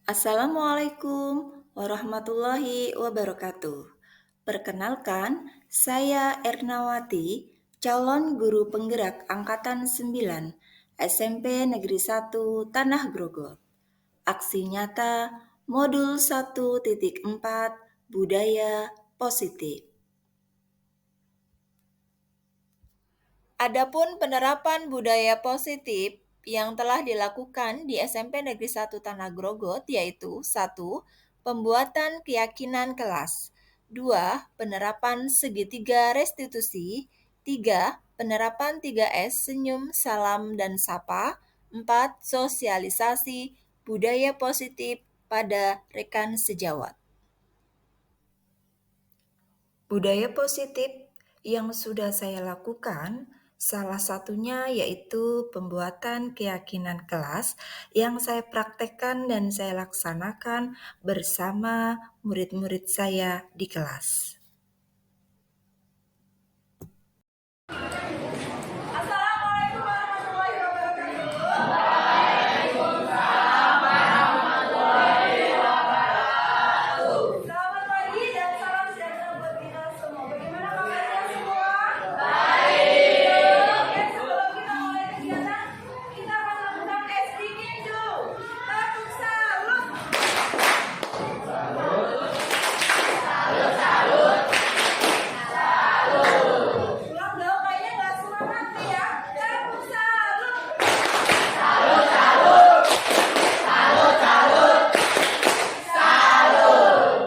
Assalamualaikum warahmatullahi wabarakatuh. Perkenalkan, saya Ernawati, calon guru penggerak Angkatan 9 SMP Negeri 1 Tanah Grogol. Aksi nyata Modul 1.4 Budaya Positif. Adapun penerapan budaya positif yang telah dilakukan di SMP Negeri 1 Tanah Grogot yaitu 1. Pembuatan keyakinan kelas. 2. Penerapan segitiga restitusi. 3. Penerapan 3S senyum, salam, dan sapa. 4. Sosialisasi budaya positif pada rekan sejawat. Budaya positif yang sudah saya lakukan, salah satunya yaitu pembuatan keyakinan kelas yang saya praktekkan dan saya laksanakan bersama murid-murid saya di kelas. Assalamualaikum warahmatullahi wabarakatuh. Selamat pagi dan salam sejahtera buat kita semua. Bagaimana kabarnya semua? Baik. Oke, sebelum kita mulai kegiatan, kita akan lakukan SDGs dulu. Takut salut. Ulang dong, kayaknya nggak semangat nih ya. Takut salut.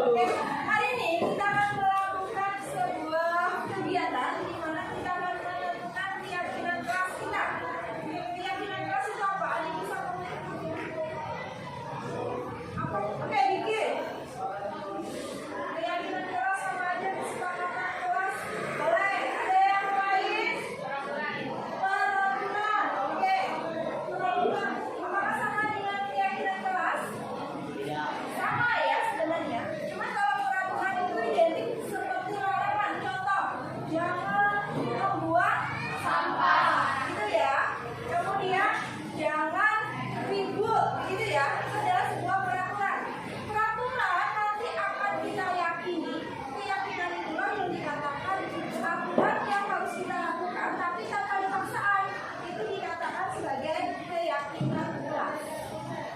Oke, hari ini kita akan melakukan sebuah kegiatan di mana kita akan menentukan keyakinan kelas kita. Keyakinan kelas itu apa? Ada yang bisa apa? Oke, bikin. Keyakinan kelas sama aja kesepakatan kelas. Boleh. Ada yang lain? Peraturan. Oke. Peraturan. Apakah sama dengan keyakinan kelas? Sama ya sebenarnya. Cuma kalau peraturan itu identik seperti larangan. Contoh, jangan membuang sampah, gitu ya. Kemudian jangan ribut, gitu ya. Itu adalah sebuah peraturan. Peraturan nanti akan kita yakini. Keyakinan itulah yang dikatakan aturan yang harus kita lakukan, tapi tanpa paksaan. Itu dikatakan sebagai keyakinan kelas.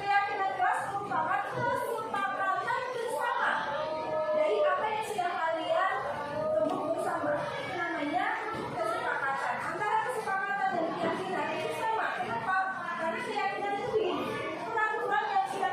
Keyakinan kelas merupakan kesepakatan bersama dari apa yang sudah kalian tempuh bersama. Itu namanya kesepakatan. Antara kesepakatan dan keyakinan itu sama. Kenapa? Karena keyakinan itu begini. Peraturan yang sudah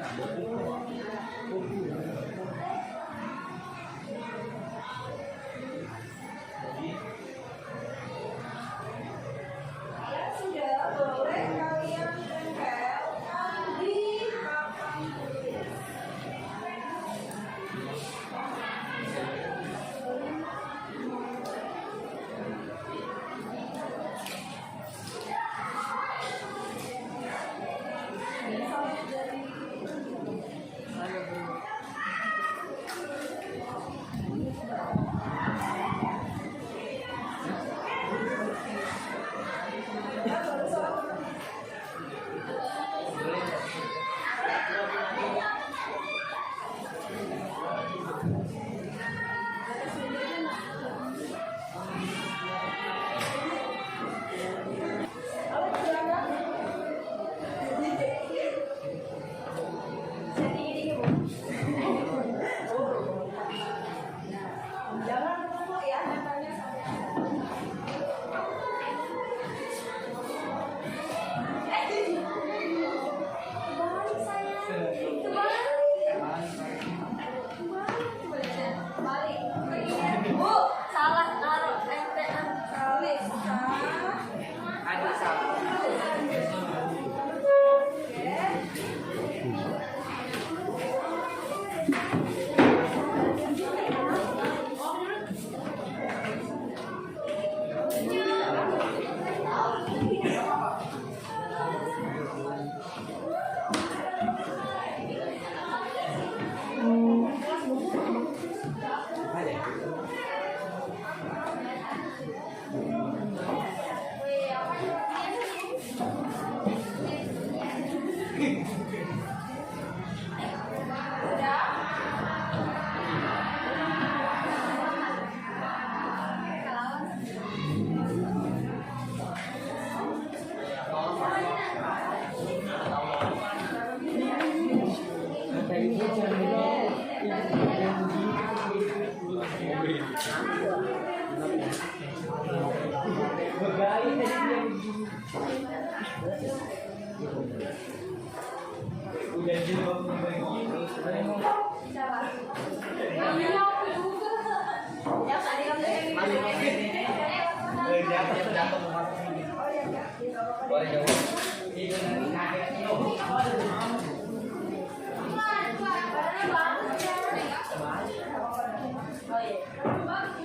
Ya sudah, boleh kalian tempelkan di papan tulis. Jangan ketemu ya, tempelnya sampai. Kebalik sayang, kebalik. Bu, salah naruh MTN. Tulis Ada satu.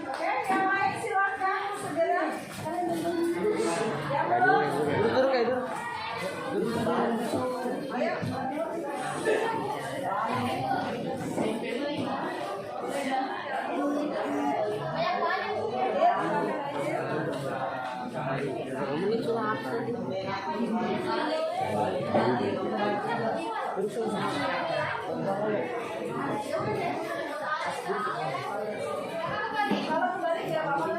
Oke, yang lain silakan segera. Yang belum? Kalau kembali ya apa-apa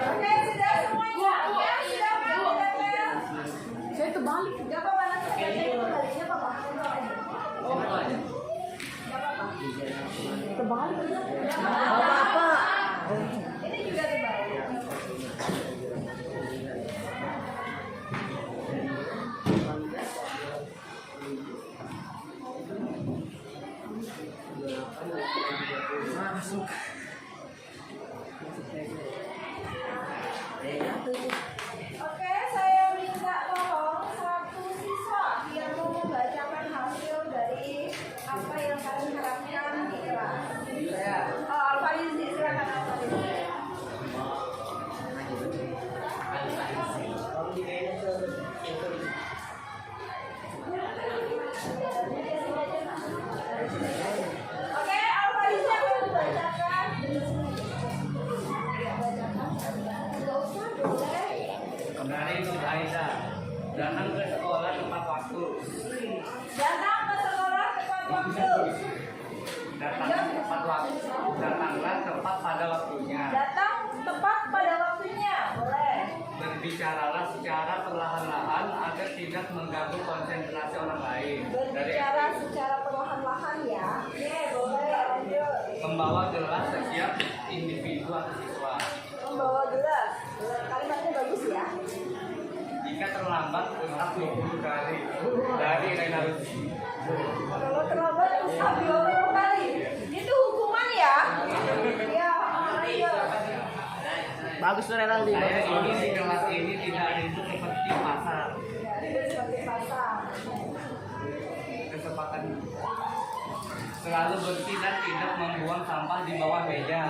Oke, sudah semuanya. Ya, silakan ditempel. Saya kebalik. Gak apa-apa, nanti saya baliknya apa-apa. Kebalik. Apa-apa. Ini juga dibalik. Oke, saya minta tolong satu siswa yang mau membacakan hasil dari apa yang kalian harapkan di kelas. Oh, Alfarizi, silakan Alfarizi. Oke, Alfarizi akan membacakan. Nggak usah, boleh. Dari Nur Aida, datang ke sekolah tepat waktu. Datang ke sekolah tepat waktu. Datang tepat waktu. Datanglah tepat pada waktunya. Datang tepat pada waktunya, boleh. Berbicaralah secara perlahan-lahan agar tidak mengganggu konsentrasi orang lain. Berbicara secara perlahan-lahan ya. Oke, boleh lanjut. Membawa gelas setiap individu atau siswa. Membawa gelas. Kalimatnya bagus ya. Jika terlambat usap 20 kali. Dari Rena Rusdi. Kalau terlambat usap 20 kali. Itu hukuman ya. Ya, iya. Bagus tuh Renaldi. Saya ini di kelas ini tidak ada itu seperti pasar. Ya, itu seperti pasar. Kesempatan selalu bersih dan tidak membuang sampah di bawah meja.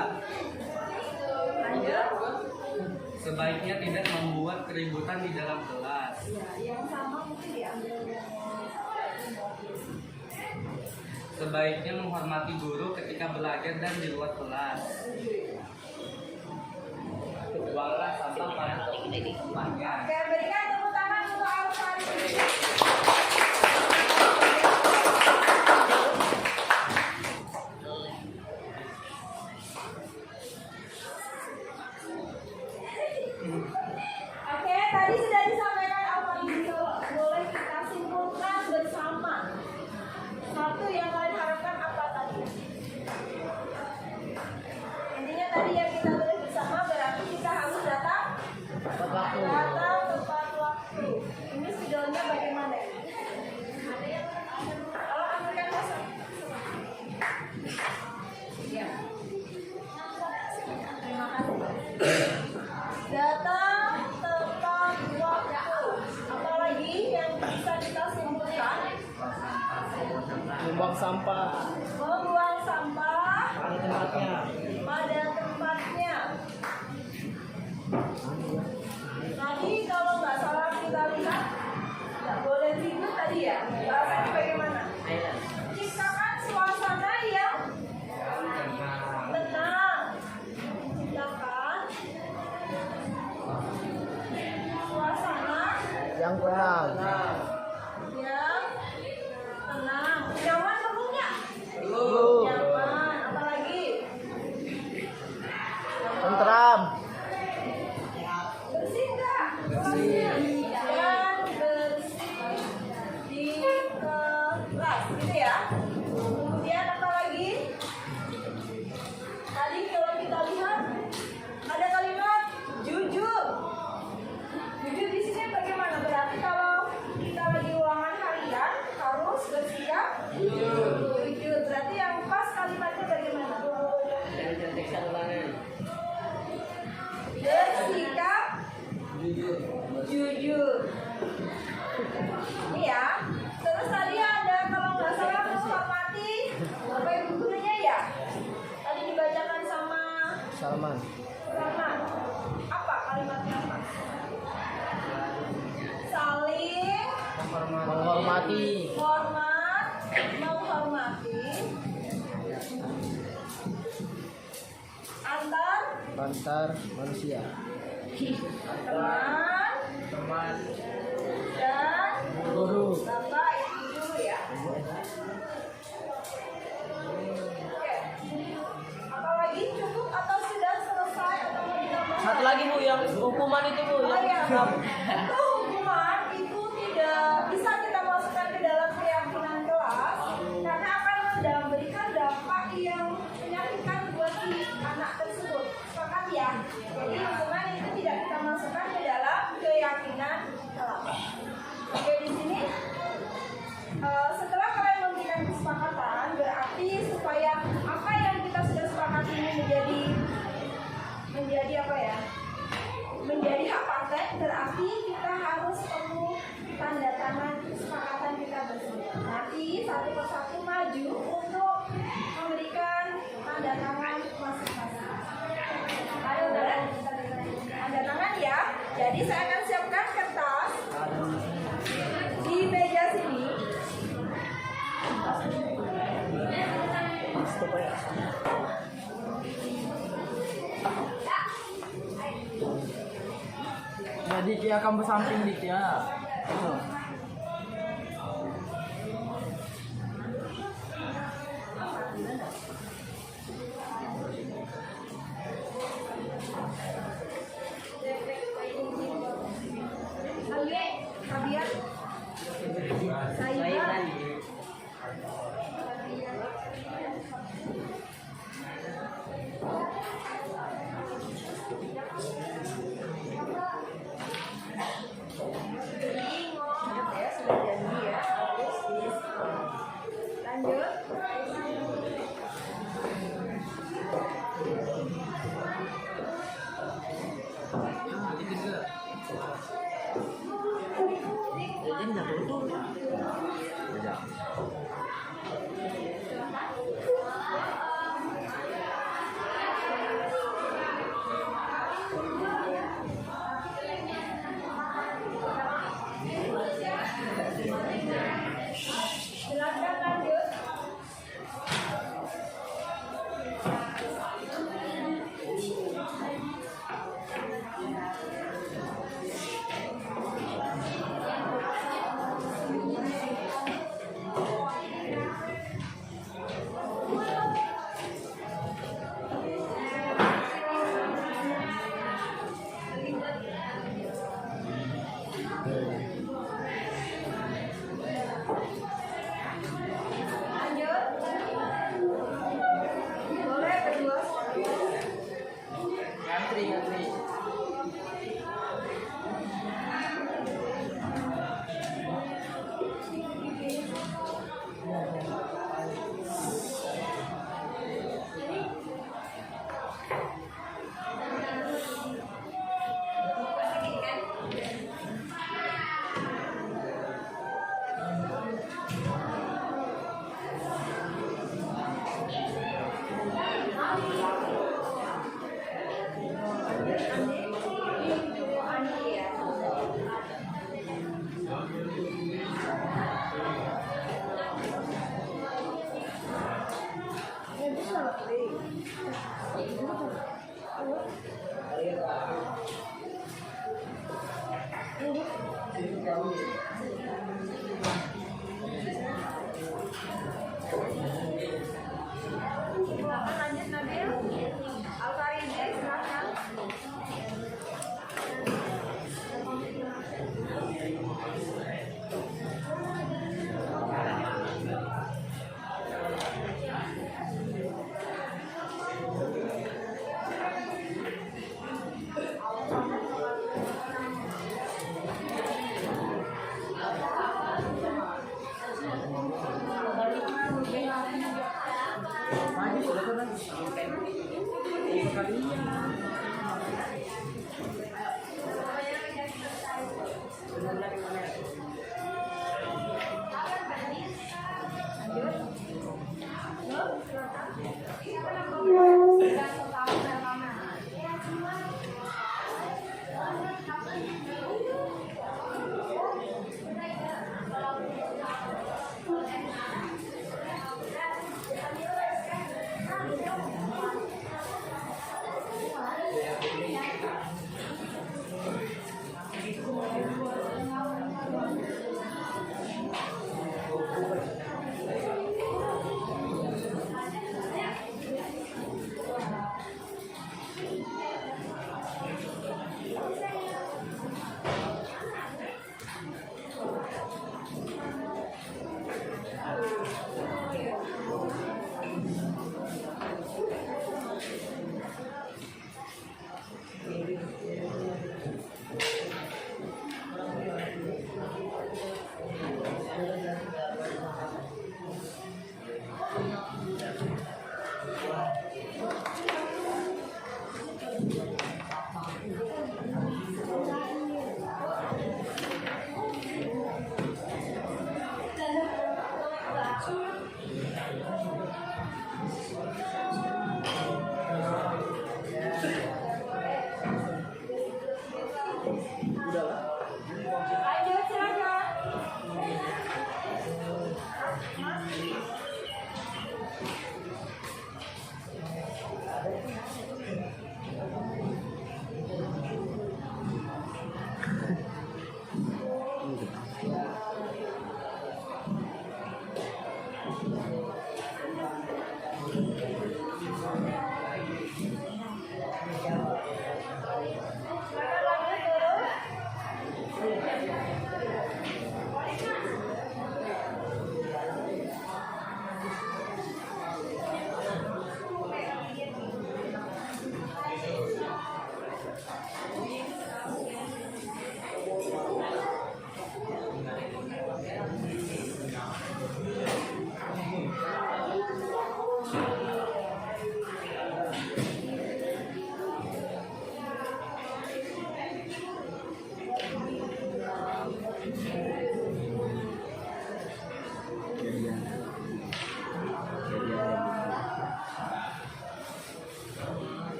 Lanjut. Sebaiknya tidak membuat keributan di dalam kelas. Ya, yang sama mungkin diambil. Sebaiknya menghormati guru ketika belajar dan di luar kelas. Buanglah sampah pada tempatnya. Oke, berikan tepuk tangan untuk Alfari. Oke, tadi sudah disampaikan Alfari. Boleh kita simpulkan bersama. Satu yang kalian harapkan apa tadi? Intinya tadi yang kita tulis bersama berarti kita harus datang tepat waktu. Ini spidolnya bagaimana? Kalau ambilkan kosong. Ya. Terima kasih. Datang tepat waktu. Apalagi yang bisa kita simpulkan? Membuang sampah Membuang sampah pada tempatnya. pada tempatnya. Tadi kalau nggak salah kita lihat nggak boleh ribut tadi ya. Bahasanya bagaimana? Ciptakan suasana yang tenang. Ciptakan suasana Yang tenang. yang tenang. Nyaman perlu nggak? Nyaman. Apalagi? Tentram. Bersih nggak? Bersih. Dan bersih di kelas, gitu ya. Kemudian apa lagi? Tadi kalau kita lihat ada kalimat jujur. Jujur di sini bagaimana? Berarti kalau kita lagi ruangan harian harus bersikap jujur. Berarti yang pas kalimatnya bagaimana? Bersikap jujur. Ini ya. Terus tadi ada kalau nggak salah menghormati bapak ibu gurunya ya. Tadi dibacakan sama Salman. Rahman. Apa kalimatnya apa? Saling Menghormati. hormat, menghormati antar manusia. teman dan Guru. bapak ibu guru ya. Oke. Apalagi cukup atau sudah selesai atau mau ditambah? Satu lagi Bu, yang hukuman itu Bu. Oh Yang ya, itu hukuman itu tidak bisa kita masukkan ke dalam keyakinan kelas karena akan memberikan dampak yang menyakitkan buat si anak tersebut. Sepakat ya? Jadi hukuman itu tidak kita masukkan ke dalam keyakinan kelas. Oke, di sini setelah kalian memberikan kesepakatan berarti supaya apa yang kita sudah sepakati ini menjadi apa ya? Menjadi hak paten berarti kita harus perlu tanda tangan kesepakatan kita bersama. Nanti satu persatu maju untuk memberikan tanda tangan masing-masing. Ayo tanda tangan ya. Jadi saya akan siapkan kertas di meja sini. Jadi dia akan bersamping dik ya. Kabian, saya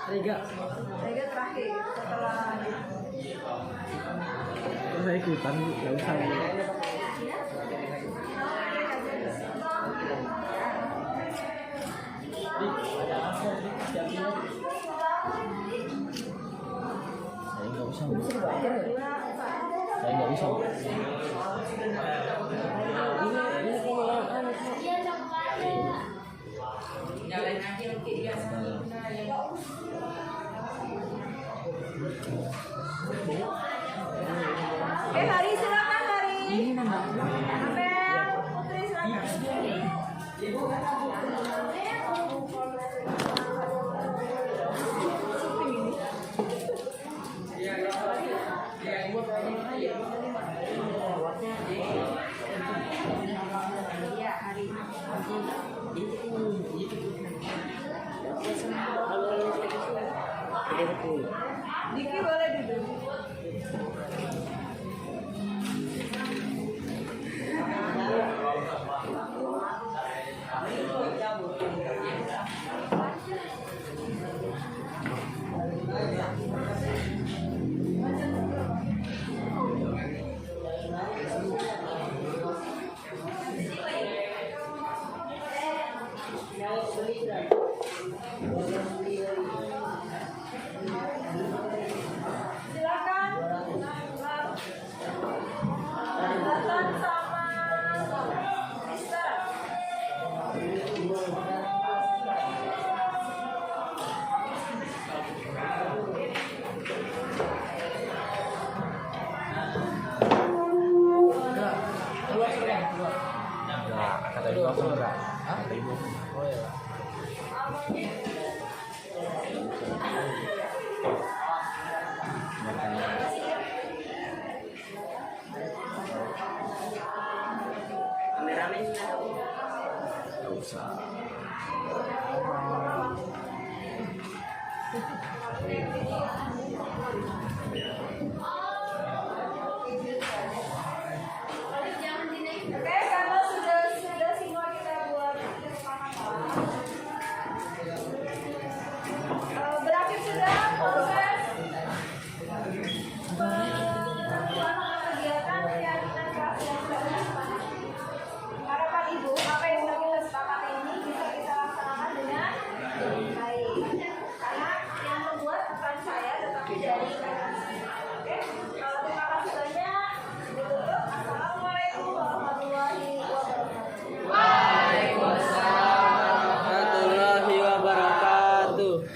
Rega. Rega terakhir setelah Saya ikutan, nggak usah. Saya nggak usah. Saya nggak usah. Nyalain aja dia. Oke, Hari silakan Hari. Apel, Putri silakan. Iya, Hari. Diki boleh duduk. Silakan. Nathan sama Mister. Kata ibu aku enggak. Kata ibu. Oh ya. Kameramen Nggak usah. Oke, karena sudah semua kita buat kesepakatan. Berakhir sudah proses pelaksanaan kegiatan keyakinan kelas yang sudah disepakati. Harapan Ibu, apa yang sudah kita sepakati ini bisa kita laksanakan dengan baik. Karena yang membuat bukan saya, tetapi dari kalian semua. Oke, terima kasih banyak. Ditutup. Assalamualaikum warahmatullahi wabarakatuh. Warahmatullahi wabarakatuh.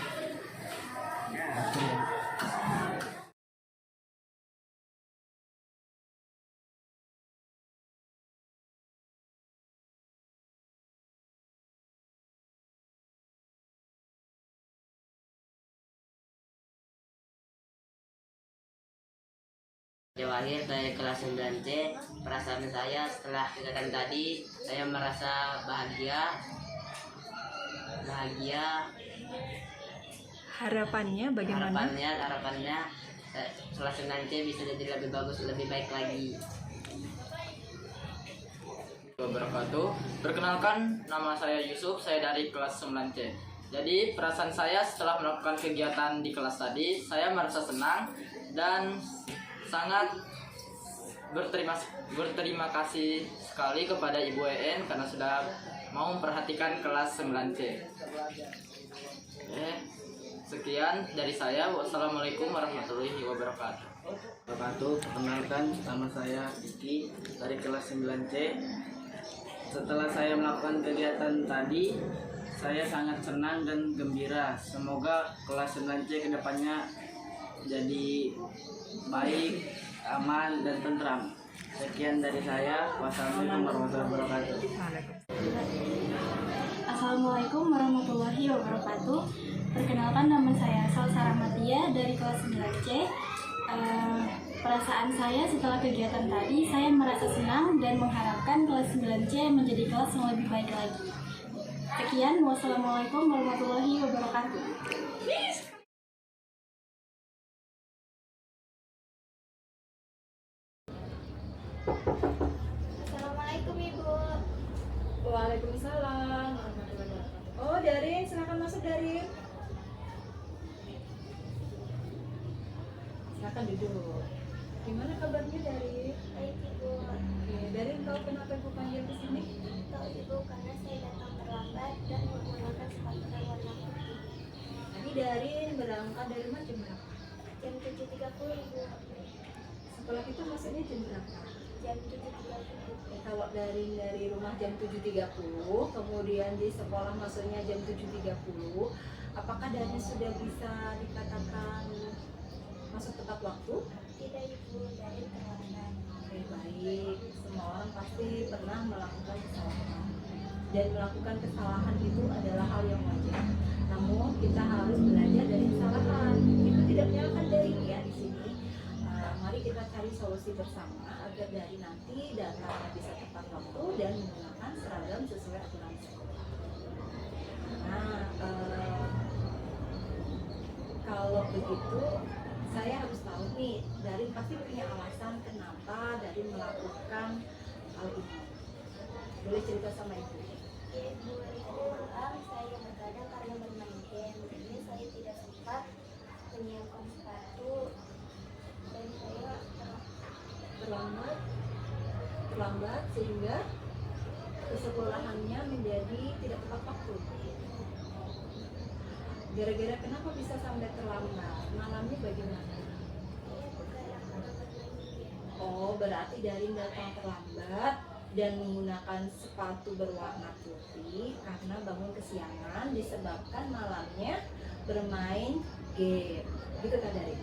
Akhir dari kelas 9C, perasaan saya setelah kegiatan tadi, saya merasa bahagia. Harapannya bagaimana? Harapannya kelas 9C bisa jadi lebih bagus, lebih baik lagi. Wabarakatuh. Perkenalkan, nama saya Yusuf, saya dari kelas 9C. Jadi perasaan saya setelah melakukan kegiatan di kelas tadi, saya merasa senang dan sangat berterima kasih sekali kepada Ibu EN karena sudah mau memperhatikan kelas 9C. Sekian dari saya. Wassalamualaikum warahmatullahi wabarakatuh. Perkenalkan, nama saya Diki dari kelas 9C. Setelah saya melakukan kegiatan tadi, saya sangat senang dan gembira. Semoga kelas 9C kedepannya jadi baik, aman, dan tentram. Sekian dari saya. Wassalamualaikum warahmatullahi wabarakatuh. Assalamualaikum warahmatullahi wabarakatuh. Perkenalkan, nama saya Salsa Rahmatia dari kelas 9C. Perasaan saya setelah kegiatan tadi, saya merasa senang dan mengharapkan kelas 9C menjadi kelas yang lebih baik lagi. Sekian, wassalamualaikum warahmatullahi wabarakatuh. Assalamualaikum Ibu. Waalaikumsalam warahmatullahi wabarakatuh. Oh, Darin, silakan masuk Darin. Silakan duduk. Gimana kabarnya Darin? Baik Ibu. Oke, Darin tahu kenapa Ibu panggil ke sini? Tahu Ibu karena saya datang terlambat dan menggunakan sepatu berwarna putih. Tadi Darin berangkat dari rumah jam berapa? Jam 7.30 Ibu. Sekolah itu masuknya jam berapa? Jam 7.30. Kalau dari rumah jam 7.30, kemudian di sekolah masuknya jam 7.30, apakah Darin sudah bisa dikatakan masuk tepat waktu? Tidak Ibu, dari terlambat. Oke, baik. Semua orang pasti pernah melakukan kesalahan. Dan melakukan kesalahan itu adalah hal yang wajar. Namun kita harus belajar dari kesalahan. Itu tidak menyalahkan Darin ya di sini. Mari kita cari solusi bersama agar dari nanti datangnya bisa tepat waktu dan menggunakan seragam sesuai aturan sekolah. Nah, kalau begitu saya harus tahu nih, Darin pasti punya alasan kenapa Darin melakukan hal ini. Boleh cerita sama Ibu? Ya Ibu, itu malam saya begadang karena bermain game. Jadi saya tidak sempat menyiapkan sepatu dan saya terlambat sehingga kesekolahannya menjadi tidak tepat waktu. Gara-gara kenapa bisa sampai terlambat? Malamnya bagaimana? saya begadang karena bermain game. Oh, berarti Darin datang terlambat dan menggunakan sepatu berwarna putih karena bangun kesiangan disebabkan malamnya bermain game. Gitu kan Darin?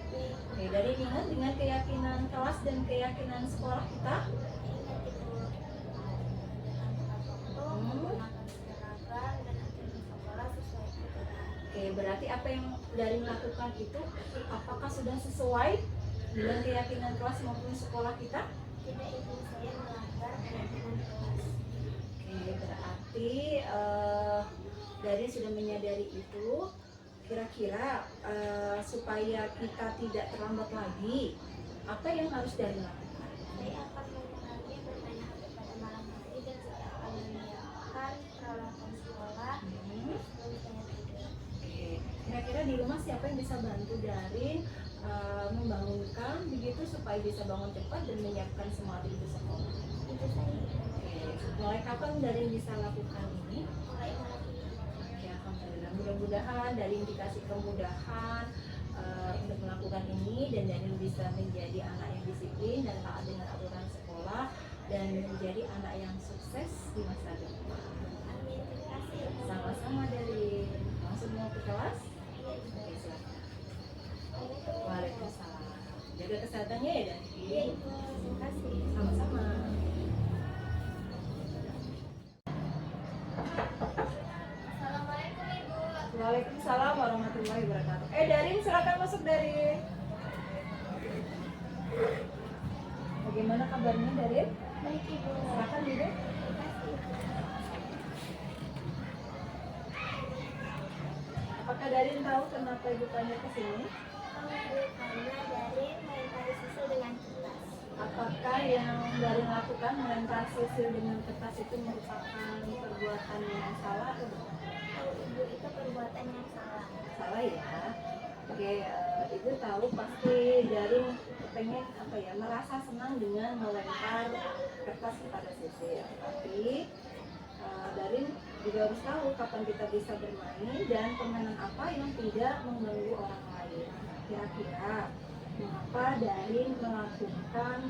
Oke, Darin ingat dengan keyakinan kelas dan keyakinan sekolah kita? Ingat Ibu, datang tepat waktu, menggunakan seragam dan aturan sekolah sesuai aturan. Oke, berarti apa yang Darin lakukan itu apakah sudah sesuai dengan keyakinan kelas maupun sekolah kita? Tidak Ibu, saya melanggar peraturan kelas. Oke, berarti Darin sudah menyadari itu. Kira-kira supaya kita tidak terlambat lagi, apa yang harus Darin lakukan? Saya akan mengurangi bermain HP pada malam hari dan saya akan menyiapkan peralatan sekolah sebelum saya tidur. Oke, kira-kira di rumah siapa yang bisa bantu Darin membangunkan begitu supaya bisa bangun cepat dan menyiapkan semua itu sekolah? Itu saya Oke, mulai kapan Darin bisa lakukan ini? mulai malam ini. Oke, alhamdulillah. Mudah-mudahan Darin dikasih kemudahan untuk melakukan ini dan Darin bisa menjadi anak yang disiplin dan taat dengan aturan sekolah dan menjadi anak yang sukses di masa depan. Amin, terima kasih. Sama-sama Darin. Langsung mau ke kelas? Oke, silakan. Waalaikumsalam. Jaga kesehatannya ya Darin. Iya Ibu, terima kasih. Sama-sama. Assalamualaikum Ibu. Waalaikumsalam warahmatullahi wabarakatuh. Darin, silakan masuk Darin. Bagaimana kabarnya Darin? Baik Ibu. Silakan duduk. Terima kasih. Apakah Darin tahu kenapa ibu tanya ke sini? Ibu, karena dari melempari susu dengan kertas. Apakah yang Darin lakukan melempar sisil dengan kertas itu merupakan perbuatan yang salah atau bukan? Tahu Ibu, itu perbuatan yang salah. Salah ya. Oke, ibu tahu pasti Darin pengen merasa senang dengan melempar kertas kepada sisil. Tapi Darin juga harus tahu kapan kita bisa bermain dan permainan apa yang tidak mengganggu orang lain. Kira-kira mengapa Darin melakukan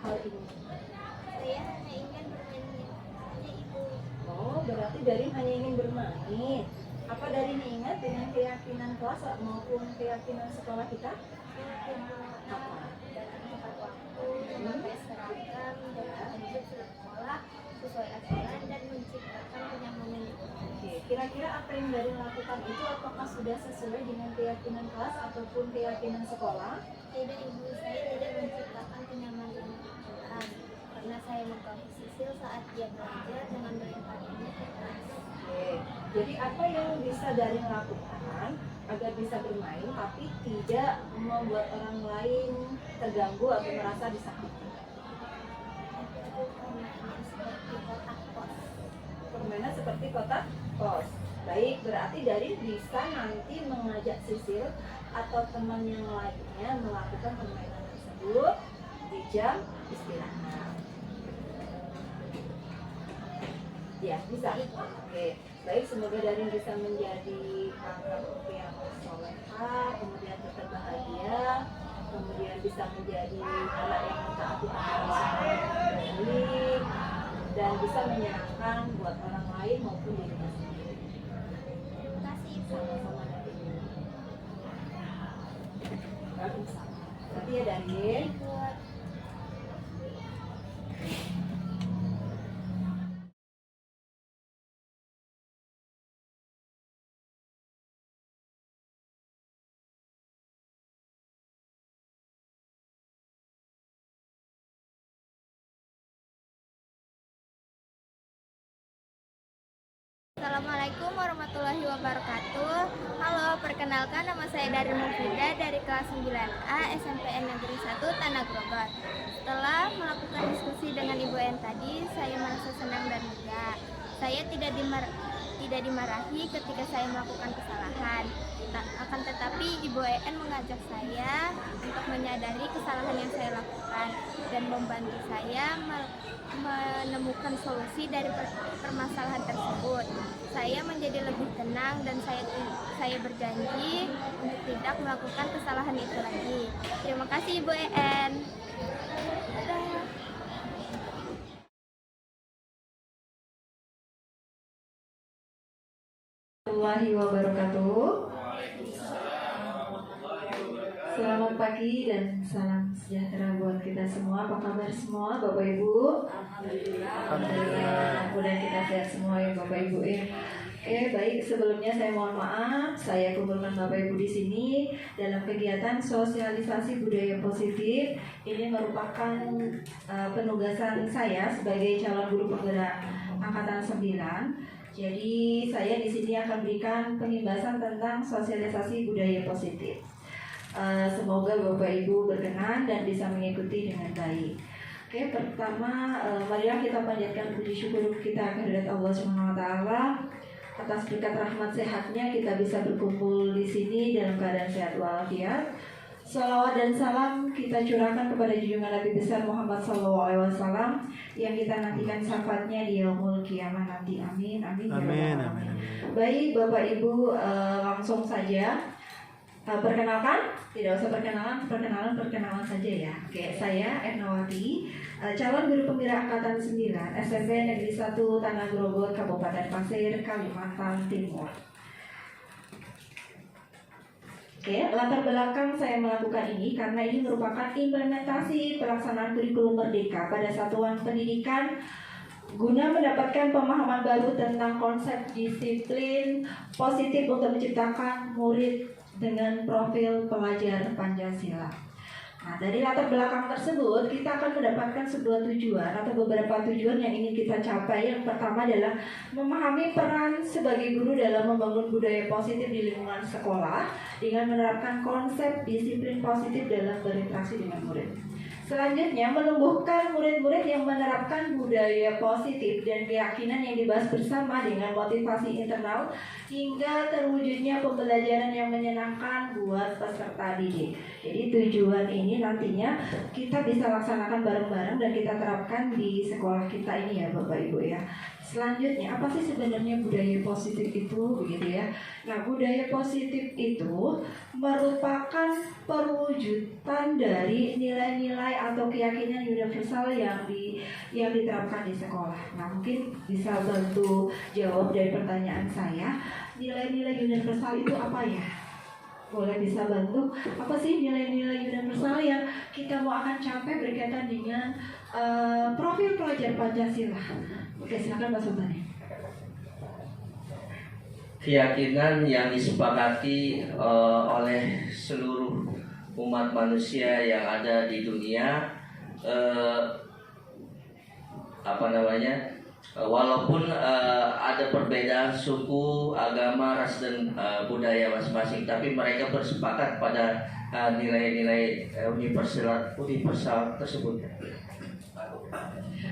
hal ini? Saya hanya ingin bermain saja Ibu. Oh, berarti Darin hanya ingin bermain. Apa Darin ingat dengan keyakinan kelas maupun keyakinan sekolah kita? Apa? Datang tepat waktu, memakai seragam, dan hidup sekolah sesuai aturan dan menciptakan kenyamanan di rumah. Oke, kira-kira apa yang Darin lakukan itu apakah sudah sesuai dengan keyakinan kelas ataupun keyakinan sekolah? Tidak Ibu, saya tidak menciptakan kenyamanan di Quran karena saya mengkawal sisil saat dia belajar dengan melemparinya ke kelas. Oke, jadi apa yang bisa Darin lakukan agar bisa bermain tapi tidak membuat orang lain terganggu atau merasa disakiti? Itu permainan seperti kotak pos. Permainan seperti kotak pos. Baik, berarti Darin bisa nanti mengajak Sisil atau teman yang lainnya melakukan permainan tersebut di jam istirahat. Ya, bisa. Oke, baik. Semoga Darin bisa menjadi kakak yang solehah, kemudian tetap bahagia, kemudian bisa menjadi anak yang mentaati Allah dan bisa menyenangkan buat orang lain maupun dirinya sendiri. Terima kasih. Sama-sama Darin. Waalaikumsalam. Berarti ya Darin. Assalamualaikum warahmatullahi wabarakatuh. Halo, perkenalkan nama saya Darin Mufidah dari kelas 9A SMPN Negeri 1 Tanah Grogot. Setelah melakukan diskusi dengan Ibu En tadi, saya merasa senang dan lega. Saya tidak dimarahi ketika saya melakukan kesalahan. Akan tetapi Ibu En mengajak saya untuk menyadari kesalahan yang saya lakukan dan membantu saya menemukan solusi dari permasalahan tersebut. Saya menjadi lebih tenang dan saya berjanji untuk tidak melakukan kesalahan itu lagi. Terima kasih Ibu En. Warahmatullahi wabarakatuh. Selamat pagi dan salam sejahtera buat kita semua. Apa kabar semua Bapak Ibu? Alhamdulillah. Mudah kita sehat semua ya Bapak Ibu ya. Oke, baik, sebelumnya saya mohon maaf, saya kumpulkan Bapak Ibu di sini dalam kegiatan sosialisasi budaya positif. Ini merupakan penugasan saya sebagai calon guru penggerak angkatan 9. Jadi saya di sini akan berikan pembahasan tentang sosialisasi budaya positif. Semoga Bapak Ibu berkenan dan bisa mengikuti dengan baik. Oke, pertama marilah kita panjatkan puji syukur kita kehadirat Allah Subhanahu wa taala atas berkat rahmat sehatnya kita bisa berkumpul di sini dalam keadaan sehat walafiat. Salawat dan salam kita curahkan kepada junjungan Nabi besar Muhammad SAW yang kita nantikan syafaatnya di yaumul kiamah nanti. Amin. Amin. Amin. Amin. Baik Bapak Ibu, langsung saja. Perkenalkan, tidak usah perkenalan saja ya. Oke, saya Ernawati, calon guru penggerak angkatan 9 SMP Negeri 1 Tanah Grogot, Kabupaten Pasir, Kalimantan Timur. Oke, latar belakang saya melakukan ini karena ini merupakan implementasi pelaksanaan kurikulum merdeka pada satuan pendidikan guna mendapatkan pemahaman baru tentang konsep disiplin positif untuk menciptakan murid dengan profil pelajar Pancasila. Nah, dari latar belakang tersebut kita akan mendapatkan sebuah tujuan atau beberapa tujuan yang ingin kita capai. Yang pertama adalah memahami peran sebagai guru dalam membangun budaya positif di lingkungan sekolah dengan menerapkan konsep disiplin positif dalam berinteraksi dengan murid. Selanjutnya, menumbuhkan murid-murid yang menerapkan budaya positif dan keyakinan yang dibahas bersama dengan motivasi internal hingga terwujudnya pembelajaran yang menyenangkan buat peserta didik. Jadi tujuan ini nantinya kita bisa laksanakan bareng-bareng dan kita terapkan di sekolah kita ini ya Bapak Ibu ya. Selanjutnya, apa sih sebenarnya budaya positif itu begitu ya? Nah, budaya positif itu merupakan perwujudan dari nilai-nilai atau keyakinan universal yang diterapkan di sekolah. Nah, mungkin bisa bantu jawab dari pertanyaan saya. Nilai-nilai universal itu apa ya? Boleh bisa bantu? Apa sih nilai-nilai universal yang kita mau akan capai berkaitan dengan profil pelajar Pancasila? Oke, silakan Pak Sultan. Keyakinan yang disepakati oleh seluruh umat manusia yang ada di dunia, walaupun ada perbedaan suku, agama, ras dan budaya masing-masing, tapi mereka bersepakat pada nilai-nilai universal tersebut.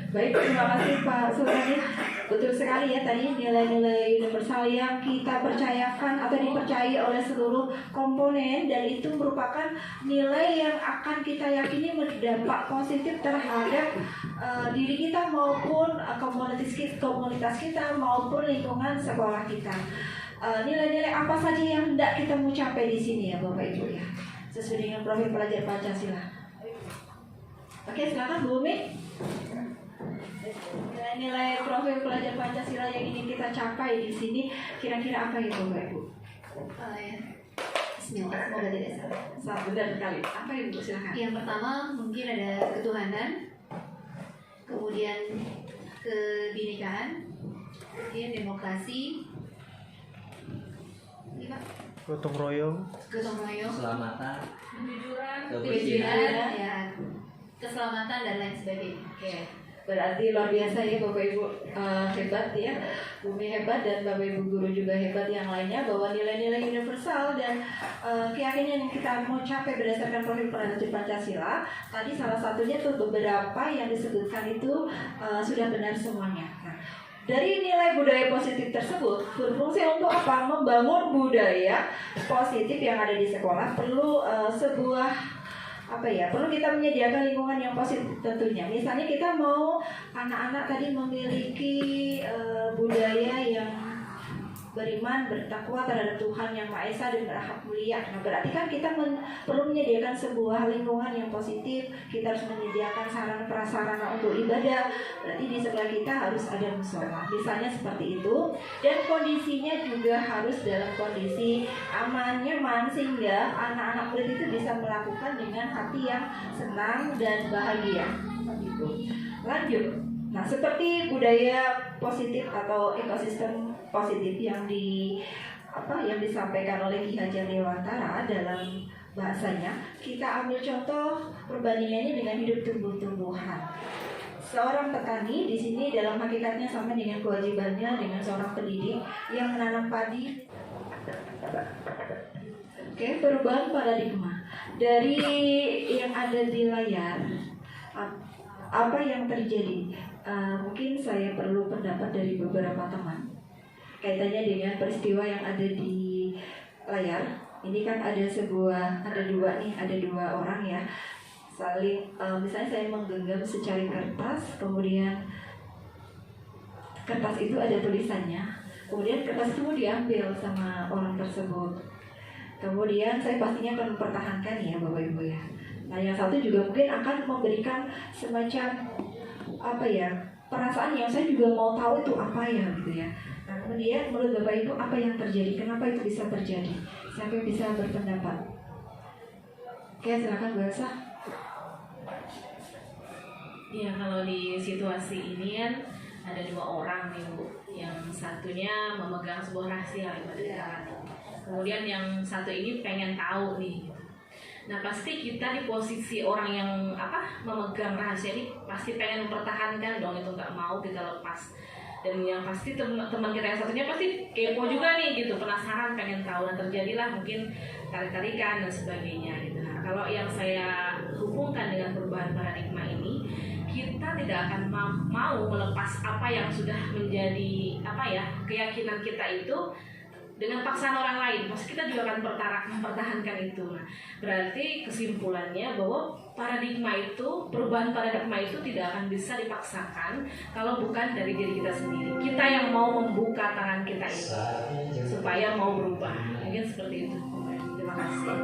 Baik, terima kasih Pak Sultan. Betul sekali ya, tadi nilai-nilai universal yang kita percayakan atau dipercayai oleh seluruh komponen, dan itu merupakan nilai yang akan kita yakini berdampak positif terhadap diri kita maupun komunitas kita maupun lingkungan sekolah kita. Nilai-nilai apa saja yang hendak kita mau capai di sini ya Bapak Ibu ya, sesuai dengan profil pelajar Pancasila. Oke, silakan Bu Umi. Nilai profil pelajar Pancasila yang ingin kita capai di sini kira-kira apa ya Bapak Ibu? Ya. Bismillah, semoga tidak salah. Benar sekali. Apa ya Bu? Silakan. Yang pertama mungkin ada ketuhanan, kemudian kebinekaan, kemudian demokrasi, gotong royong, Keselamatan, kejujuran, ya, keselamatan dan lain sebagainya. Oke. Berarti luar biasa ya Bapak Ibu, hebat ya, Bumi hebat dan Bapak Ibu guru juga hebat yang lainnya, bahwa nilai-nilai universal dan keyakinan yang kita mau capai berdasarkan profil pelajar Pancasila tadi salah satunya tuh beberapa yang disebutkan itu sudah benar semuanya. Nah, dari nilai budaya positif tersebut berfungsi untuk apa? Membangun budaya positif yang ada di sekolah. Perlu perlu kita menyediakan lingkungan yang positif tentunya. Misalnya kita mau anak-anak tadi memiliki budaya yang beriman, bertakwa terhadap Tuhan Yang Maha Esa dan berhak mulia. Nah, berarti kan kita perlu menyediakan sebuah lingkungan yang positif. Kita harus menyediakan sarana prasarana untuk ibadah. Berarti di sebelah kita harus ada musola. Misalnya seperti itu. Dan kondisinya juga harus dalam kondisi aman, nyaman, sehingga anak-anak murid itu bisa melakukan dengan hati yang senang dan bahagia. Lanjut. Nah, seperti budaya positif atau ekosistem positif yang disampaikan oleh Ki Hajar Dewantara dalam bahasanya, kita ambil contoh perbandingannya dengan hidup tumbuh-tumbuhan. Seorang petani di sini dalam hakikatnya sama dengan kewajibannya dengan seorang pendidik yang menanam padi. Oke, perubahan paradigma dari yang ada di layar. Apa yang terjadi? Mungkin saya perlu pendapat dari beberapa teman kaitannya dengan peristiwa yang ada di layar. Ini kan ada dua orang ya, saling misalnya saya menggenggam secari kertas, kemudian kertas itu ada tulisannya, kemudian kertas itu mau diambil sama orang tersebut. Kemudian saya pastinya akan mempertahankan ya Bapak Ibu ya. Nah, yang satu juga mungkin akan memberikan semacam perasaan yang saya juga mau tahu itu apa ya gitu ya. Nah, kemudian menurut Bapak Ibu apa yang terjadi? Kenapa itu bisa terjadi? Siapa yang bisa berpendapat? Oke, silakan Bu Elsa. Ya, kalau di situasi ini kan ada dua orang nih Bu. Yang satunya memegang sebuah rahasia ibarat. Kemudian yang satu ini pengen tahu nih. Nah, pasti kita di posisi orang yang memegang rahasia ini pasti pengen mempertahankan dong, itu nggak mau kita lepas. Dan yang pasti teman kita yang satunya pasti kepo juga nih gitu, penasaran, pengen tahu, dan terjadilah mungkin tarik-tarikan dan sebagainya gitu. Nah, kalau yang saya hubungkan dengan perubahan paradigma ini, kita tidak akan mau melepas apa yang sudah menjadi keyakinan kita itu dengan paksaan orang lain. Pasti kita juga akan mempertahankan itu. Nah, berarti kesimpulannya bahwa perubahan paradigma itu tidak akan bisa dipaksakan kalau bukan dari diri kita sendiri. Kita yang mau membuka tangan kita itu supaya mau berubah. Mungkin seperti itu. Terima kasih.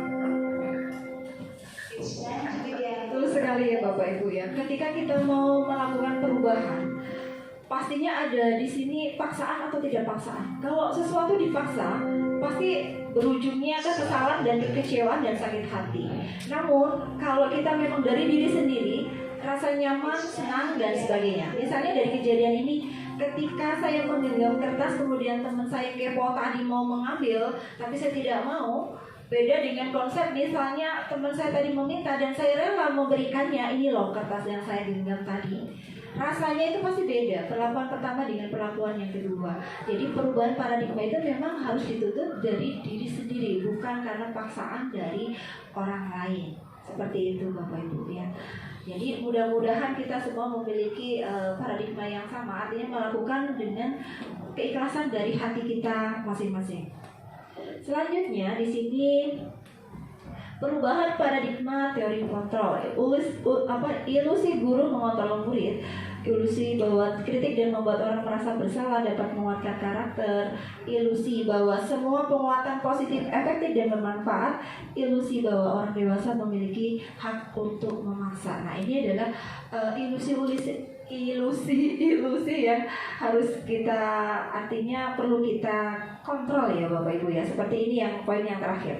Betul sekali ya Bapak Ibu ya. Ketika kita mau melakukan perubahan, pastinya ada di sini paksaan atau tidak paksaan. Kalau sesuatu dipaksa, pasti berujungnya ke kesalahan dan kekecewaan dan sakit hati. Namun, kalau kita memang dari diri sendiri, rasa nyaman, senang, dan sebagainya. Misalnya dari kejadian ini, ketika saya menggenggam kertas, kemudian teman saya kepo tadi mau mengambil, tapi saya tidak mau. Beda dengan konsep misalnya teman saya tadi meminta dan saya rela memberikannya, ini loh kertas yang saya genggam tadi. Rasanya itu pasti beda, perlakuan pertama dengan perlakuan yang kedua. Jadi perubahan paradigma itu memang harus dituntut dari diri sendiri, bukan karena paksaan dari orang lain. Seperti itu Bapak Ibu ya. Jadi mudah-mudahan kita semua memiliki paradigma yang sama, artinya melakukan dengan keikhlasan dari hati kita masing-masing. Selanjutnya di sini perubahan paradigma teori kontrol, ilusi guru mengontrol murid, ilusi bahwa kritik dan membuat orang merasa bersalah dapat menguatkan karakter, ilusi bahwa semua penguatan positif efektif dan bermanfaat, ilusi bahwa orang dewasa memiliki hak untuk memaksa. Nah, ini adalah ilusi yang harus kita, artinya perlu kita kontrol ya Bapak Ibu ya. Seperti ini yang poin yang terakhir.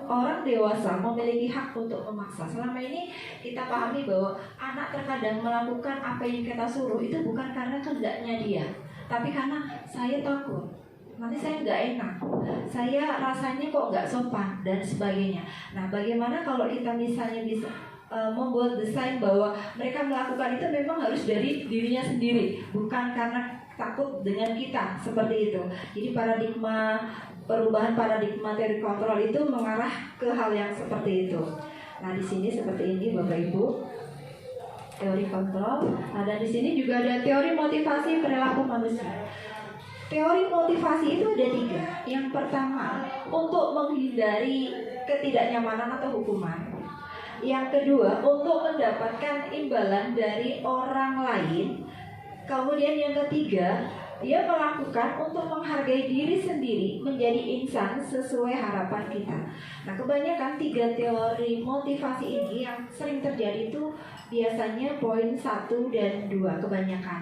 Orang dewasa memiliki hak untuk memaksa. Selama ini kita pahami bahwa anak terkadang melakukan apa yang kita suruh itu bukan karena kehendaknya dia, tapi karena saya takut, nanti saya nggak enak, saya rasanya kok nggak sopan dan sebagainya. Nah, bagaimana kalau kita misalnya bisa membuat desain bahwa mereka melakukan itu memang harus dari dirinya sendiri, bukan karena takut dengan kita, seperti itu. Jadi perubahan paradigma teori kontrol itu mengarah ke hal yang seperti itu. Nah, di sini seperti ini Bapak Ibu, teori kontrol. Nah, dan di sini juga ada teori motivasi perilaku manusia. Teori motivasi itu ada 3. Yang pertama, untuk menghindari ketidaknyamanan atau hukuman. Yang kedua, untuk mendapatkan imbalan dari orang lain. Kemudian yang ketiga, dia melakukan untuk menghargai diri sendiri, menjadi insan sesuai harapan kita. Nah, kebanyakan 3 teori motivasi ini yang sering terjadi itu biasanya poin 1 dan 2 kebanyakan.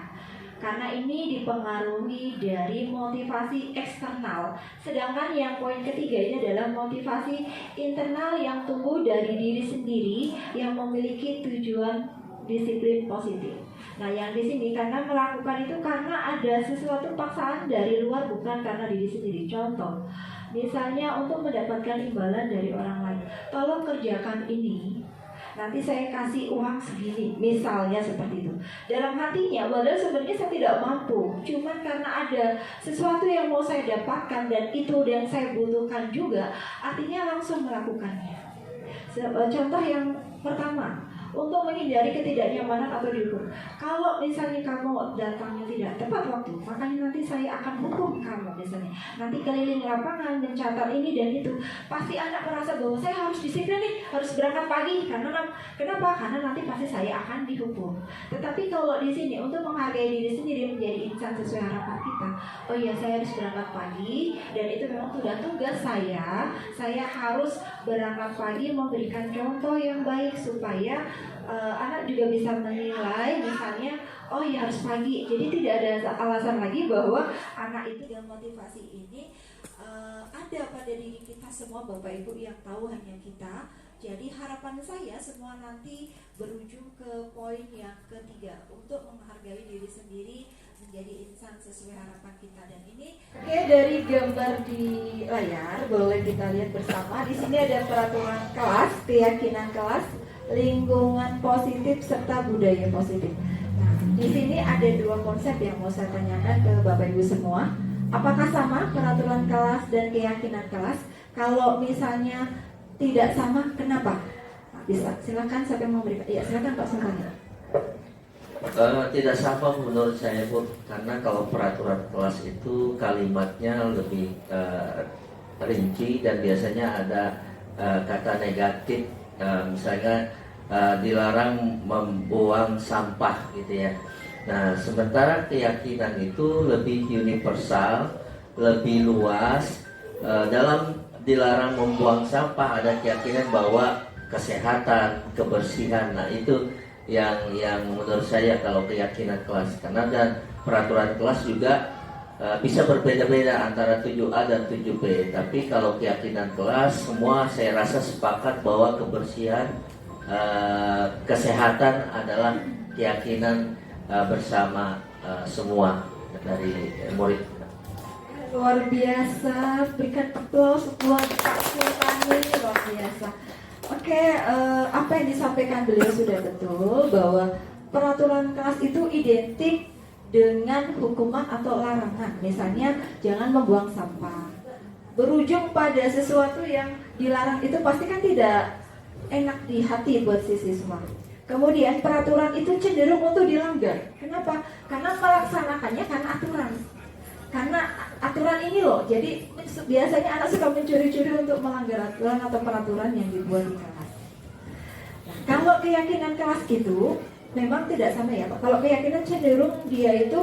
Karena ini dipengaruhi dari motivasi eksternal. Sedangkan yang poin ketiga ini adalah motivasi internal yang tumbuh dari diri sendiri yang memiliki tujuan disiplin positif. Nah, yang di sini karena melakukan itu karena ada sesuatu paksaan dari luar, bukan karena diri sendiri. Contoh, misalnya untuk mendapatkan imbalan dari orang lain. Tolong kerjakan ini, nanti saya kasih uang segini, misalnya seperti itu. Dalam hatinya, padahal sebenarnya saya tidak mampu, cuman karena ada sesuatu yang mau saya dapatkan dan itu yang saya butuhkan juga, artinya langsung melakukannya. Contoh yang pertama, untuk menghindari ketidaknyamanan atau dihukum. Kalau misalnya kamu datangnya tidak tepat waktu, makanya nanti saya akan hukum kamu misalnya. Nanti keliling lapangan mencatat ini dan itu. Pasti anak merasa bahwa saya harus disiplin nih, harus berangkat pagi. Kenapa? Karena nanti pasti saya akan dihukum. Tetapi kalau di sini untuk menghargai diri sendiri, menjadi insan sesuai harapan kita. Oh iya, saya harus berangkat pagi dan itu memang sudah tugas saya. Saya harus berangkat pagi, memberikan contoh yang baik supaya anak juga bisa menilai, misalnya, oh ya harus pagi. Jadi tidak ada alasan lagi bahwa anak itu dengan motivasi ini ada pada diri kita semua Bapak Ibu yang tahu hanya kita. Jadi harapan saya semua nanti berujung ke poin yang ketiga, untuk menghargai diri sendiri, menjadi insan sesuai harapan kita. Dan ini dari gambar di layar boleh kita lihat bersama. Di sini ada peraturan kelas, keyakinan kelas, lingkungan positif serta budaya positif. Nah, di sini ada 2 konsep yang mau saya tanyakan ke Bapak Ibu semua. Apakah sama peraturan kelas dan keyakinan kelas? Kalau misalnya tidak sama, kenapa? Nah, bisa, silakan siapa yang mau berikan. Iya, silakan Pak Sungkanya. Tidak sama menurut saya Bu, karena kalau peraturan kelas itu kalimatnya lebih rinci dan biasanya ada kata negatif, misalnya dilarang membuang sampah gitu ya. Nah, sementara keyakinan itu lebih universal, lebih luas. Dalam dilarang membuang sampah ada keyakinan bahwa kesehatan, kebersihan. Nah, itu yang menurut saya kalau keyakinan kelas. Karena dan peraturan kelas juga bisa berbeda-beda antara 7A dan 7B. Tapi kalau keyakinan kelas semua saya rasa sepakat bahwa kebersihan, kesehatan adalah keyakinan bersama semua dari murid. Luar biasa, berikan aplaus buat Pak Sultani, luar biasa. Oke, apa yang disampaikan beliau sudah betul, bahwa peraturan kelas itu identik dengan hukuman atau larangan. Misalnya jangan membuang sampah. Berujung pada sesuatu yang dilarang itu pasti kan tidak enak di hati buat si siswa. Kemudian peraturan itu cenderung untuk dilanggar. Kenapa? Karena melaksanakannya karena aturan. Karena aturan ini loh, jadi biasanya anak suka mencuri-curi untuk melanggar aturan atau peraturan yang dibuat di kelas. Nah, kalau keyakinan kelas itu memang tidak sama ya Pak. Kalau keyakinan cenderung dia itu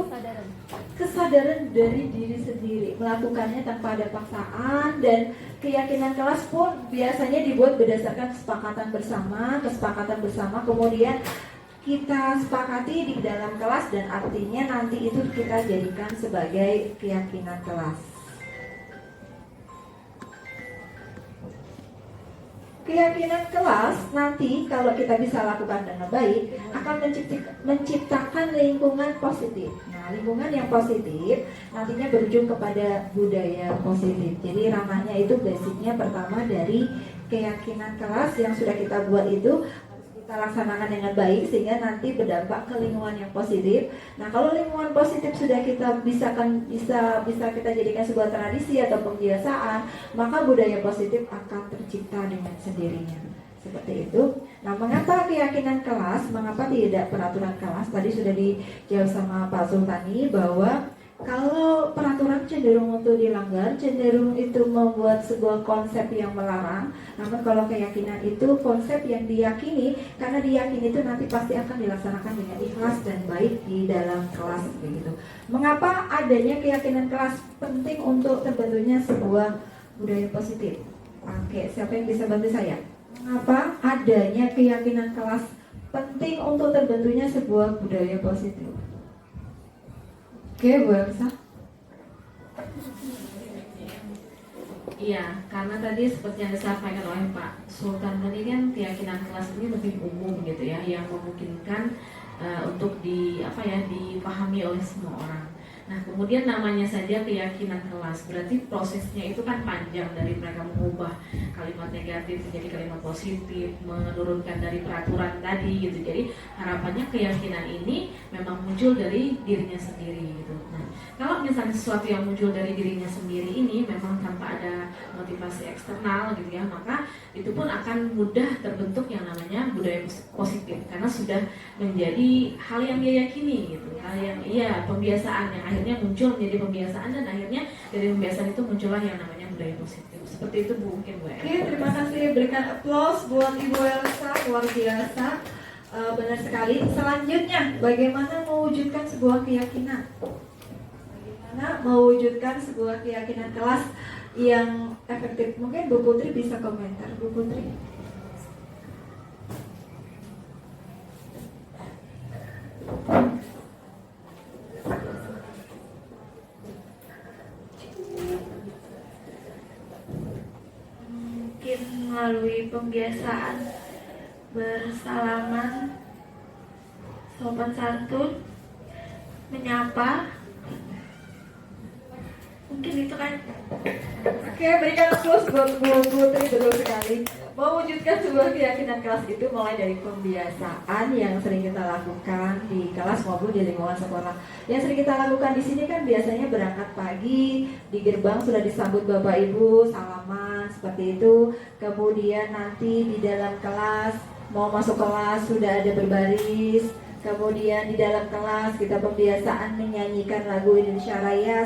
kesadaran dari diri sendiri, melakukannya tanpa ada paksaan, dan keyakinan kelas pun biasanya dibuat berdasarkan kesepakatan bersama, kemudian kita sepakati di dalam kelas, dan artinya nanti itu kita jadikan sebagai keyakinan kelas. Keyakinan kelas nanti kalau kita bisa lakukan dengan baik akan menciptakan lingkungan positif. Nah, lingkungan yang positif nantinya berujung kepada budaya positif. Jadi ranahnya itu basicnya pertama dari keyakinan kelas yang sudah kita buat itu kita laksanakan dengan baik sehingga nanti berdampak ke lingkungan yang positif. Nah, kalau lingkungan positif sudah kita bisa kita jadikan sebuah tradisi atau pembiasaan, maka budaya positif akan tercipta dengan sendirinya. Seperti itu. Nah, mengapa keyakinan kelas, mengapa tidak peraturan kelas? Tadi sudah dijawab sama Pak Sultani bahwa kalau peraturan cenderung untuk dilanggar, cenderung itu membuat sebuah konsep yang melarang. Namun kalau keyakinan itu konsep yang diyakini, karena diyakini itu nanti pasti akan dilaksanakan dengan ikhlas dan baik di dalam kelas begitu. Mengapa adanya keyakinan kelas penting untuk terbentuknya sebuah budaya positif? Oke, siapa yang bisa bantu saya? Mengapa adanya keyakinan kelas penting untuk terbentuknya sebuah budaya positif? Oke, Bu Elsa. Iya, karena tadi seperti yang disampaikan oleh Pak Sultan tadi kan keyakinan kelas ini lebih umum gitu ya, yang memungkinkan untuk dipahami oleh semua orang. Nah, kemudian namanya saja keyakinan kelas, berarti prosesnya itu kan panjang dari mereka mengubah kalimat negatif menjadi kalimat positif, menurunkan dari peraturan tadi gitu. Jadi harapannya keyakinan ini memang muncul dari dirinya sendiri gitu. Nah, kalau misalnya sesuatu yang muncul dari dirinya sendiri ini memang tanpa ada motivasi eksternal gitu ya, maka itu pun akan mudah terbentuk yang namanya budaya positif karena sudah menjadi hal yang dia yakini gitu, hal yang pembiasaan yang akhirnya muncul menjadi pembiasaan, dan akhirnya dari pembiasaan itu muncullah yang namanya budaya positif. Seperti itu Bu, mungkin Bu. Oke, terima kasih, berikan applause buat Ibu Elsa, luar biasa. Benar sekali. Selanjutnya, bagaimana mewujudkan sebuah keyakinan? Bagaimana mewujudkan sebuah keyakinan kelas yang efektif? Mungkin Bu Putri bisa komentar, Bu Putri. Mungkin melalui pembiasaan bersalaman, sopan santun, menyapa, mungkin itu kan. Oke, berikan applause buat Bu Putri, betul sekali. Mewujudkan sebuah keyakinan kelas itu mulai dari pembiasaan yang sering kita lakukan di kelas maupun di lingkungan sekolah. Yang sering kita lakukan di sini kan biasanya berangkat pagi, di gerbang sudah disambut Bapak Ibu, salaman seperti itu. Kemudian nanti di dalam kelas, mau masuk kelas sudah ada berbaris. Kemudian di dalam kelas kita pembiasaan menyanyikan lagu Indonesia Raya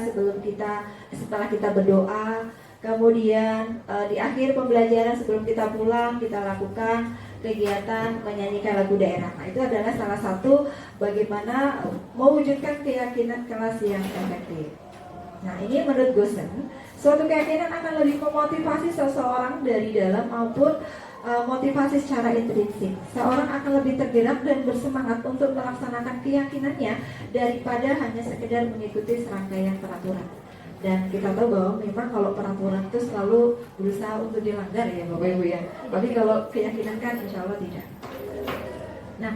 setelah kita berdoa. Kemudian di akhir pembelajaran sebelum kita pulang kita lakukan kegiatan menyanyikan lagu daerah. Nah, itu adalah salah satu bagaimana mewujudkan keyakinan kelas yang efektif. Nah, ini menurut Gosen, suatu keyakinan akan lebih memotivasi seseorang dari dalam maupun motivasi secara intrinsik. Seorang akan lebih tergerak dan bersemangat untuk melaksanakan keyakinannya daripada hanya sekedar mengikuti serangkaian peraturan. Dan kita tahu bahwa memang kalau peraturan itu selalu berusaha untuk dilanggar ya Bapak Ibu ya. Tapi kalau keyakinan kan insya Allah tidak. Nah,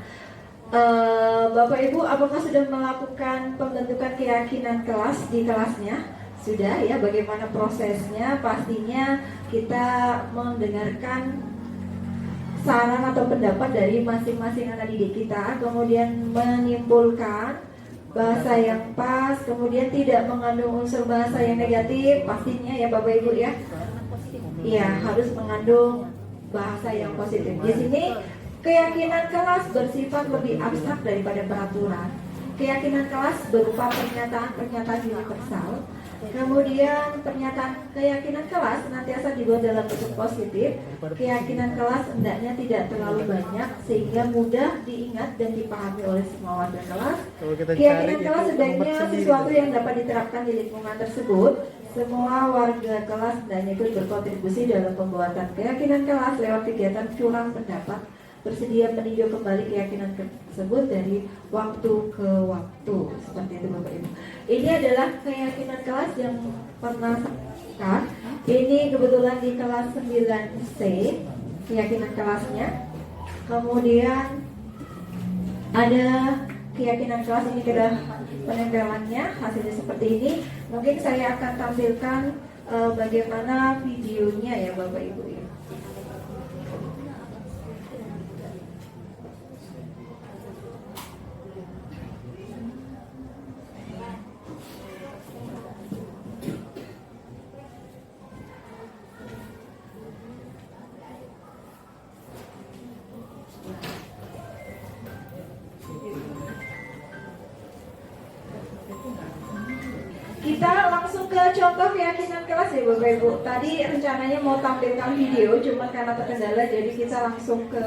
Bapak Ibu apakah sudah melakukan pembentukan keyakinan kelas di kelasnya? Sudah ya, bagaimana prosesnya? Pastinya kita mendengarkan saran atau pendapat dari masing-masing anak didik kita, kemudian menyimpulkan bahasa yang pas, kemudian tidak mengandung unsur bahasa yang negatif, pastinya ya Bapak Ibu ya. Iya, harus mengandung bahasa yang positif. Di sini keyakinan kelas bersifat lebih abstrak daripada peraturan. Keyakinan kelas berupa pernyataan-pernyataan universal. Kemudian keyakinan kelas senantiasa dibuat dalam bentuk positif. Keyakinan kelas hendaknya tidak terlalu banyak sehingga mudah diingat dan dipahami oleh semua warga kelas. Keyakinan kelas hendaknya sesuatu yang dapat diterapkan di lingkungan tersebut. Semua warga kelas hendaknya ikut berkontribusi dalam pembuatan keyakinan kelas lewat kegiatan curang pendapat, bersedia meninjau kembali keyakinan tersebut dari waktu ke waktu. Seperti itu Bapak Ibu. Ini adalah keyakinan kelas yang pernah saya. Ini kebetulan di kelas 9C keyakinan kelasnya. Kemudian ada keyakinan kelas, ini ada penempelannya, hasilnya seperti ini. Mungkin saya akan tampilkan bagaimana videonya ya Bapak Ibu ya. Kita langsung ke contoh keyakinan kelas ya Bapak Ibu. Tadi rencananya mau tampilkan video, cuma karena terkendala jadi kita langsung ke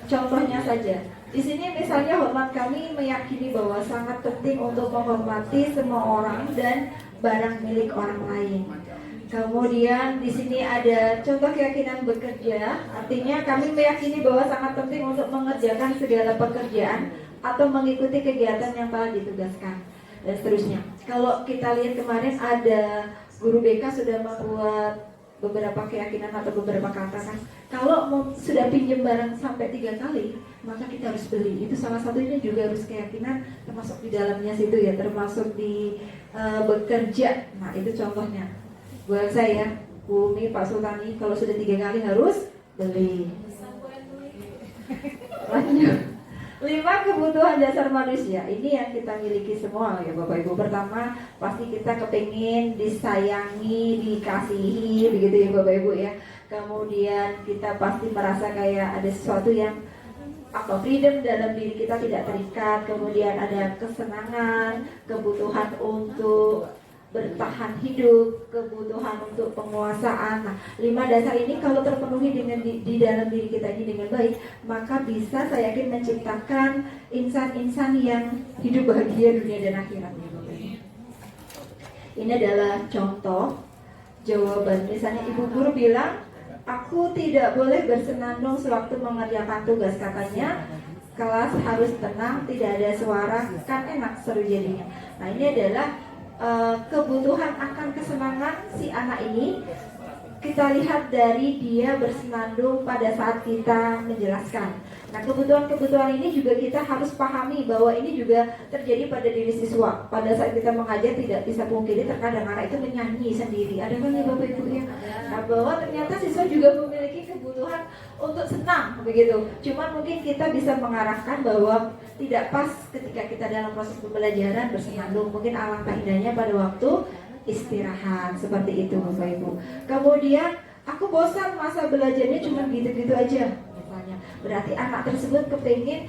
contohnya saja. Di sini misalnya hormat kami meyakini bahwa sangat penting untuk menghormati semua orang dan barang milik orang lain. Kemudian di sini ada contoh keyakinan bekerja, artinya kami meyakini bahwa sangat penting untuk mengerjakan segala pekerjaan atau mengikuti kegiatan yang telah ditugaskan, dan seterusnya. Kalau kita lihat kemarin ada guru BK sudah membuat beberapa keyakinan atau beberapa kata kan, kalau sudah pinjam barang sampai 3 kali maka kita harus beli. Itu salah satunya juga harus keyakinan, termasuk di dalamnya situ ya, termasuk di bekerja. Nah itu contohnya buat saya, Bu Umi, Pak Sultani, kalau sudah 3 kali harus beli. Lanjut. 5 kebutuhan dasar manusia. Ini yang kita miliki semua ya Bapak Ibu. Pertama, pasti kita kepingin disayangi, dikasihi, begitu ya Bapak Ibu ya. Kemudian kita pasti merasa kayak ada sesuatu yang freedom dalam diri kita tidak terikat. Kemudian ada kesenangan, kebutuhan untuk bertahan hidup, kebutuhan untuk penguasaan. Nah, 5 dasar ini kalau terpenuhi dengan di dalam diri kita ini dengan baik, maka bisa saya yakin menciptakan insan-insan yang hidup bahagia dunia dan akhirat. Ini adalah contoh jawaban. Misalnya ibu guru bilang, aku tidak boleh bersenandung sewaktu mengerjakan tugas, katanya. Kelas harus tenang, tidak ada suara, kan enak seru jadinya. Nah ini adalah kebutuhan akan kesenangan si anak ini. Kita lihat dari dia bersenandung pada saat kita menjelaskan. Nah kebutuhan-kebutuhan ini juga kita harus pahami bahwa ini juga terjadi pada diri siswa. Pada saat kita mengajar tidak bisa pungkiri terkadang anak itu menyanyi sendiri. Ada kan ya Bapak Ibu ya? Nah bahwa ternyata siswa juga memiliki kebutuhan untuk senang begitu. Cuman mungkin kita bisa mengarahkan bahwa tidak pas ketika kita dalam proses pembelajaran bersenandung. Mungkin alangkah indahnya pada waktu istirahat, seperti itu Bapak Ibu. Kemudian aku bosan masa belajarnya cuma gitu-gitu aja misalnya. Berarti anak tersebut kepingin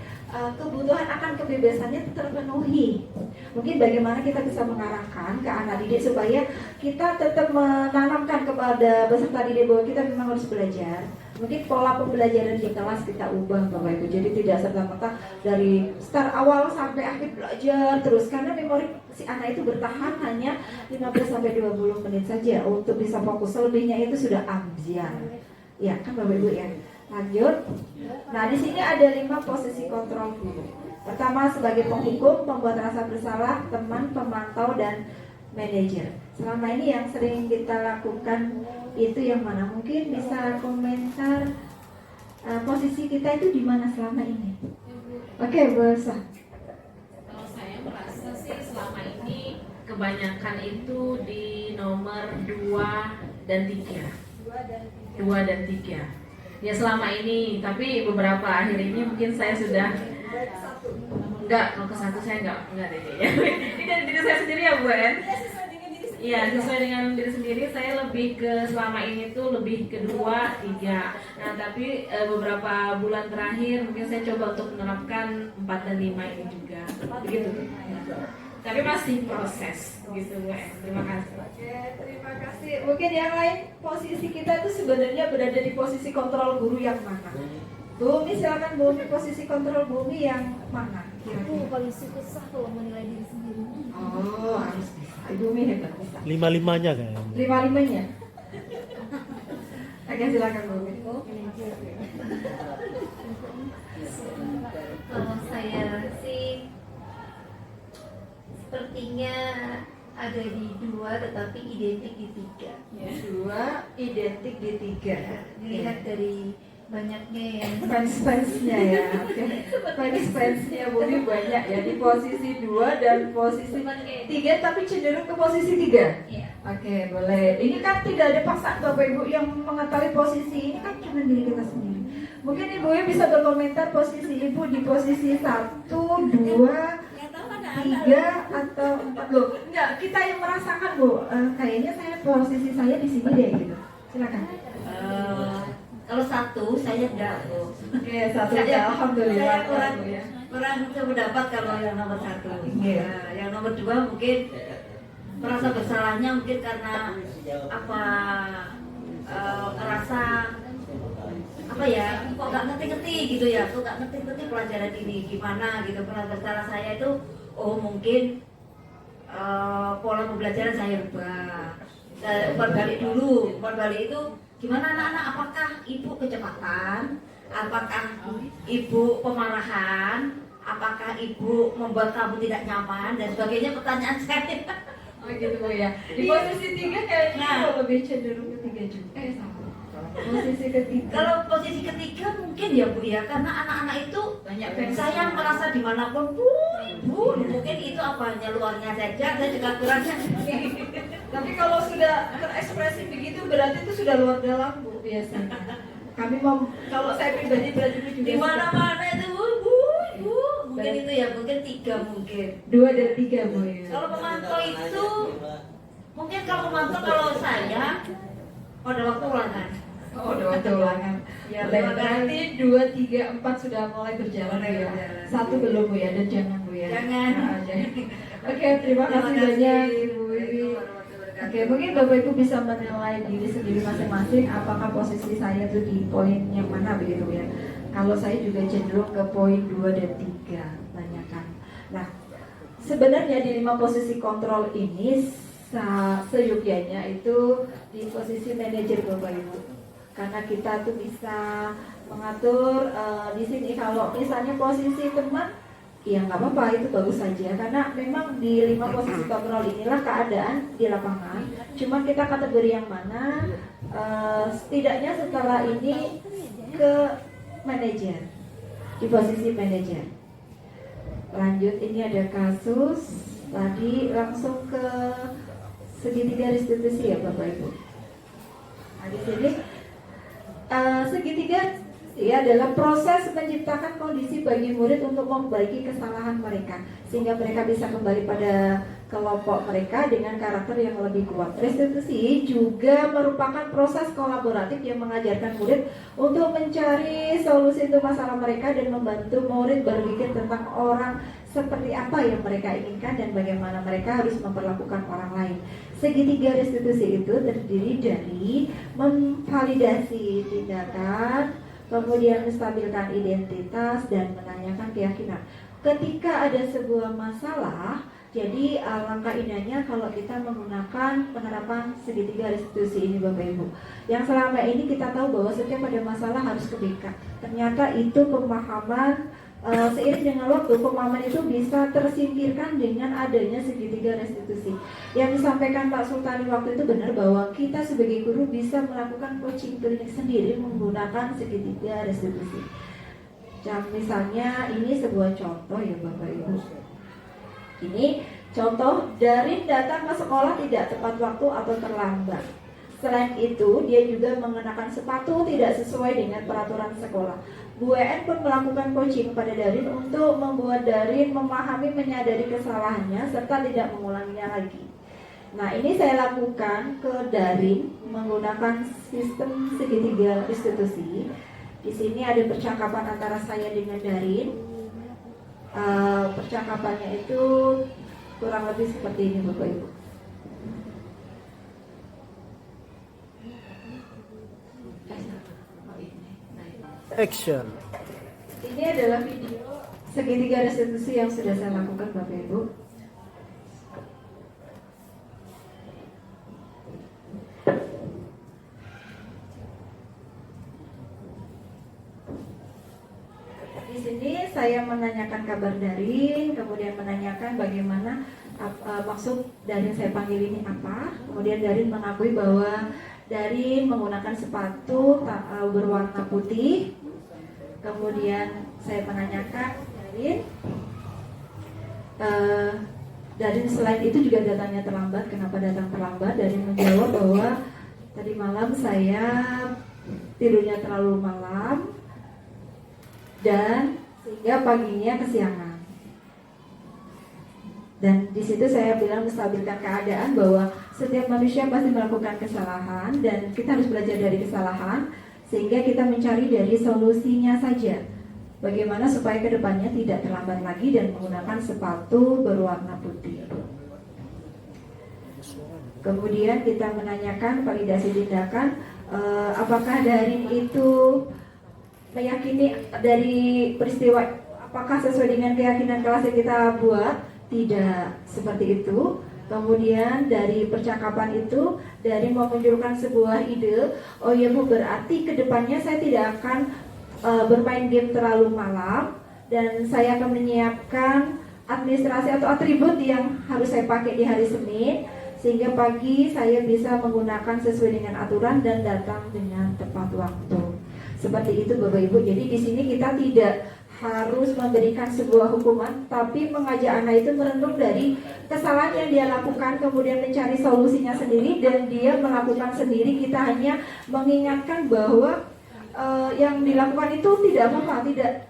kebutuhan akan kebebasannya terpenuhi. Mungkin bagaimana kita bisa mengarahkan ke anak didik supaya kita tetap menanamkan kepada peserta didik bahwa kita memang harus belajar. Mungkin pola pembelajaran di kelas kita ubah Bapak Ibu. Jadi tidak serta-merta dari start awal sampai akhir belajar terus, karena memori si anak itu bertahan hanya 15-20 menit saja untuk bisa fokus. Selebihnya itu sudah ambiar. Ya kan Bapak Ibu ya. Lanjut. Nah di sini ada 5 posisi kontrol guru. Pertama sebagai penghukum, pembuat rasa bersalah, teman, pemantau, dan manajer. Selama ini yang sering kita lakukan itu yang mana? Mungkin bisa komentar posisi kita itu di mana selama ini? Oke, bisa. Kalau saya merasa sih selama ini kebanyakan itu di nomor 2 dan 3. 2 dan 3. Ya selama ini, tapi beberapa akhir ini mungkin saya sudah enggak, kalau ke 1 saya enggak deh kayaknya. Ini dari diri saya sendiri ya Bu En? Iya, sesuai dengan diri sendiri. Saya lebih ke selama ini tuh lebih ke 2, 3. Nah, tapi beberapa bulan terakhir mungkin saya coba untuk menerapkan 4 dan 5 ini juga. Begitu. Tapi masih proses gitu, Bu. Terima kasih. Oke, terima kasih. Mungkin yang lain, posisi kita tuh sebenarnya berada di posisi kontrol guru yang mana? Bumi, silakan Bumi, posisi kontrol Bumi yang mana? Aku paling susah kalau menilai diri sendiri. Oh, harus bisa. Bumi hebat bisa. 5-5-nya kayaknya. 5-5-nya. Oke, silakan Bumi. Kalau saya sih sepertinya ada di 2 tetapi identik di 3. 2 identik di 3. Dilihat dari banyaknya yang fans-fansnya ya. Oke. Fans-fansnya Bumi banyak ya di posisi 2 dan posisi 3 tapi cenderung ke posisi 3. Iya. Oke, boleh. Ini kan tidak ada paksaan Bapak Ibu yang mengetahui posisi ini kan cuma diri kita sendiri. Mungkin Ibu bisa berkomentar posisi Ibu di posisi 1, 2, 3 atau 4 loh. Enggak, kita yang merasakan Bu. Kayaknya posisi saya di sini deh gitu. Silakan. Kalau 1 saya enggak Bu. Oke, 1 ya, alhamdulillah. Saya kurang pendapat kalau yang nomor 1. Nah, yang nomor 2 mungkin merasa bersalahnya mungkin karena ngerasa kok nggak ngerti-ngerti gitu ya, kok nggak ngerti-ngerti pelajaran ini gimana gitu. Merasa bersalah saya itu mungkin pola pembelajaran saya rubah. Umpan balik itu gimana anak-anak, apakah ibu kecepatan, apakah ibu pemarahan, apakah ibu membuat kamu tidak nyaman dan sebagainya, pertanyaan saya. Oh gitu Bu ya. Di posisi 3 kayaknya lebih cenderung ke 3 juga. Sama. Posisi ketiga. Kalau posisi ketiga mungkin ya Bu ya, karena anak-anak itu banyak saya merasa dimanapun Bu, mungkin itu hanya luarnya saja, saya juga kurangnya. Tapi kalau sudah terekspresi begitu berarti itu sudah luar dalam Bu biasanya. Kalau saya pribadi berarti itu juga di mana-mana itu Bu, mungkin itu ya, mungkin 3 mungkin. 2 dan 3 Bu ya. Kalau memantau itu mungkin kalau saya pada waktu ulangan. Oh, udah waktu ulangan. Ya, berarti 2, 3, 4 sudah mulai berjalan ya. 1 belum Bu ya, dan jangan Bu ya. Jangan. Oke, terima kasih banyak Bu Wiwi. Oke, mungkin Bapak Ibu bisa menilai diri sendiri masing-masing apakah posisi saya itu di poin yang mana begitu ya. Kalau saya juga cenderung ke poin 2 dan 3 banyakan. Nah, sebenarnya di 5 posisi kontrol ini seyogyanya itu di posisi manajer Bapak Ibu. Karena kita tuh bisa mengatur di sini kalau misalnya posisi teman, ya nggak apa-apa, itu bagus saja. Karena memang di 5 posisi kontrol inilah keadaan di lapangan. Cuma kita kategori yang mana, setidaknya setelah ini ke manajer, di posisi manajer. Lanjut, ini ada kasus tadi langsung ke segitiga restitusi ya Bapak Ibu. Nah, di sini segitiga ya adalah proses menciptakan kondisi bagi murid untuk membaiki kesalahan mereka sehingga mereka bisa kembali pada kelompok mereka dengan karakter yang lebih kuat. Restitusi juga merupakan proses kolaboratif yang mengajarkan murid untuk mencari solusi untuk masalah mereka dan membantu murid berpikir tentang orang seperti apa yang mereka inginkan dan bagaimana mereka harus memperlakukan orang lain. Segitiga restitusi itu terdiri dari memvalidasi tindakan, kemudian menstabilkan identitas dan menanyakan keyakinan. Ketika ada sebuah masalah, jadi langkah indahnya kalau kita menggunakan penerapan segitiga restitusi ini Bapak Ibu. Yang selama ini kita tahu bahwa setiap ada masalah harus ke BK. Ternyata itu pemahaman seiring dengan waktu pemahaman itu bisa tersingkirkan dengan adanya segitiga restitusi. Yang disampaikan Pak Sultani waktu itu benar bahwa kita sebagai guru bisa melakukan coaching klinik sendiri menggunakan segitiga restitusi. Misalnya ini sebuah contoh ya Bapak Ibu. Ini contoh dari datang ke sekolah tidak tepat waktu atau terlambat. Selain itu, dia juga mengenakan sepatu tidak sesuai dengan peraturan sekolah. Bu WN pun melakukan coaching pada Darin untuk membuat Darin memahami, menyadari kesalahannya serta tidak mengulanginya lagi. Nah, ini saya lakukan ke daring menggunakan sistem segitiga restitusi. Di sini ada percakapan antara saya dengan Darin. Percakapannya itu kurang lebih seperti ini, Bapak Ibu. Action. Ini adalah video segitiga restitusi yang sudah saya lakukan, Bapak Ibu. Di sini saya menanyakan kabar Darin, kemudian menanyakan bagaimana maksud Darin saya panggil ini apa. Kemudian Darin mengakui bahwa Darin menggunakan sepatu berwarna putih. Kemudian saya menanyakan Darin selain itu juga datangnya terlambat. Kenapa datang terlambat? Darin menjawab bahwa tadi malam saya tidurnya terlalu malam dan sehingga paginya kesiangan. Dan di situ saya bilang menstabilkan keadaan bahwa setiap manusia pasti melakukan kesalahan dan kita harus belajar dari kesalahan sehingga kita mencari dari solusinya saja. Bagaimana supaya kedepannya tidak terlambat lagi dan menggunakan sepatu berwarna putih. Kemudian kita menanyakan validasi tindakan, apakah Darin itu meyakini dari peristiwa, apakah sesuai dengan keyakinan kelas yang kita buat? Tidak seperti itu. Kemudian dari percakapan itu, dari memunculkan sebuah ide, oh ya Bu, berarti kedepannya saya tidak akan bermain game terlalu malam dan saya akan menyiapkan administrasi atau atribut yang harus saya pakai di hari Senin sehingga pagi saya bisa menggunakan sesuai dengan aturan dan datang dengan tepat waktu. Seperti itu Bapak Ibu. Jadi di sini kita tidak harus memberikan sebuah hukuman, tapi mengajak anak itu merenung dari kesalahan yang dia lakukan, kemudian mencari solusinya sendiri dan dia melakukan sendiri. Kita hanya mengingatkan bahwa yang dilakukan itu tidak apa-apa,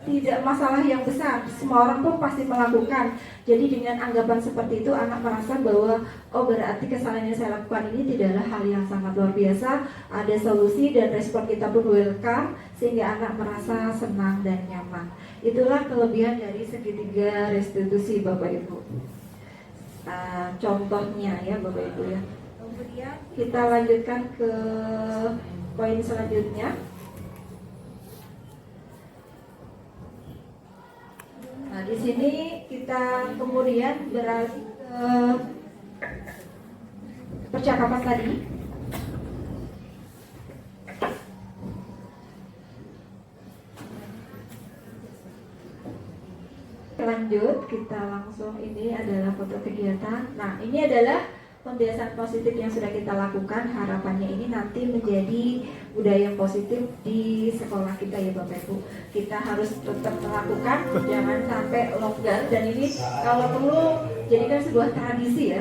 tidak masalah yang besar. Semua orang pun pasti melakukan. Jadi dengan anggapan seperti itu anak merasa bahwa oh berarti kesalahan yang saya lakukan ini tidaklah hal yang sangat luar biasa. Ada solusi dan respon kita pun welcome sehingga anak merasa senang dan nyaman. Itulah kelebihan dari segitiga restitusi Bapak Ibu. Contohnya ya Bapak Ibu ya. Kemudian kita lanjutkan ke poin selanjutnya. Nah, di sini kita kemudian beralih ke percakapan tadi. Lanjut, kita langsung, ini adalah foto kegiatan. Nah, ini adalah pembiasaan positif yang sudah kita lakukan. Harapannya ini nanti menjadi budaya positif di sekolah kita ya Bapak Ibu. Kita harus tetap melakukan, jangan sampai longgar. Dan ini kalau perlu jadikan sebuah tradisi ya,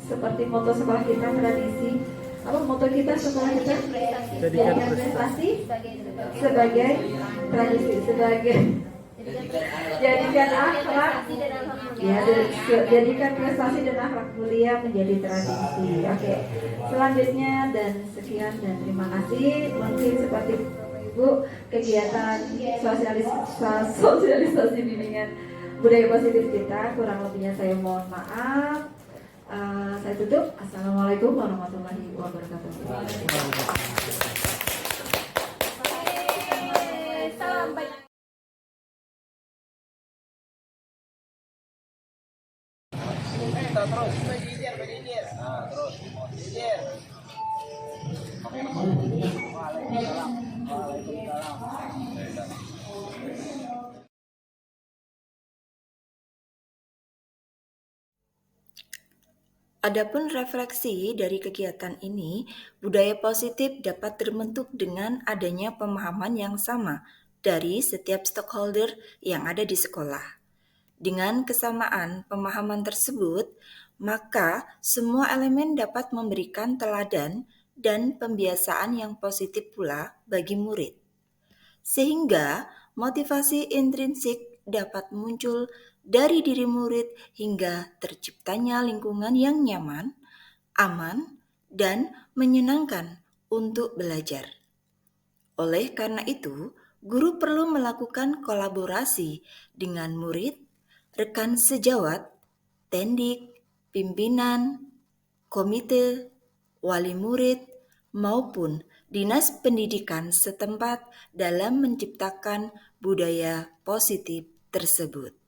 seperti moto sekolah kita, tradisi. Apa moto kita sekolah kita? Jadikan prestasi sebagai tradisi, sebagai jadikan akhlak ya, jadikan prestasi dan akhlak mulia menjadi tradisi. Oke. Selanjutnya dan sekian dan terima kasih. Mungkin seperti Ibu kegiatan sosialisasi bimbingan budaya positif kita, kurang lebihnya saya mohon maaf. Saya tutup. Assalamualaikum warahmatullahi wabarakatuh. Salam baik. Terus berjijir. Nah, terus berjijir. Adapun refleksi dari kegiatan ini, budaya positif dapat terbentuk dengan adanya pemahaman yang sama dari setiap stakeholder yang ada di sekolah. Dengan kesamaan pemahaman tersebut, maka semua elemen dapat memberikan teladan dan pembiasaan yang positif pula bagi murid. Sehingga motivasi intrinsik dapat muncul dari diri murid hingga terciptanya lingkungan yang nyaman, aman, dan menyenangkan untuk belajar. Oleh karena itu, guru perlu melakukan kolaborasi dengan murid, rekan sejawat, tendik, pimpinan, komite, wali murid, maupun dinas pendidikan setempat dalam menciptakan budaya positif tersebut.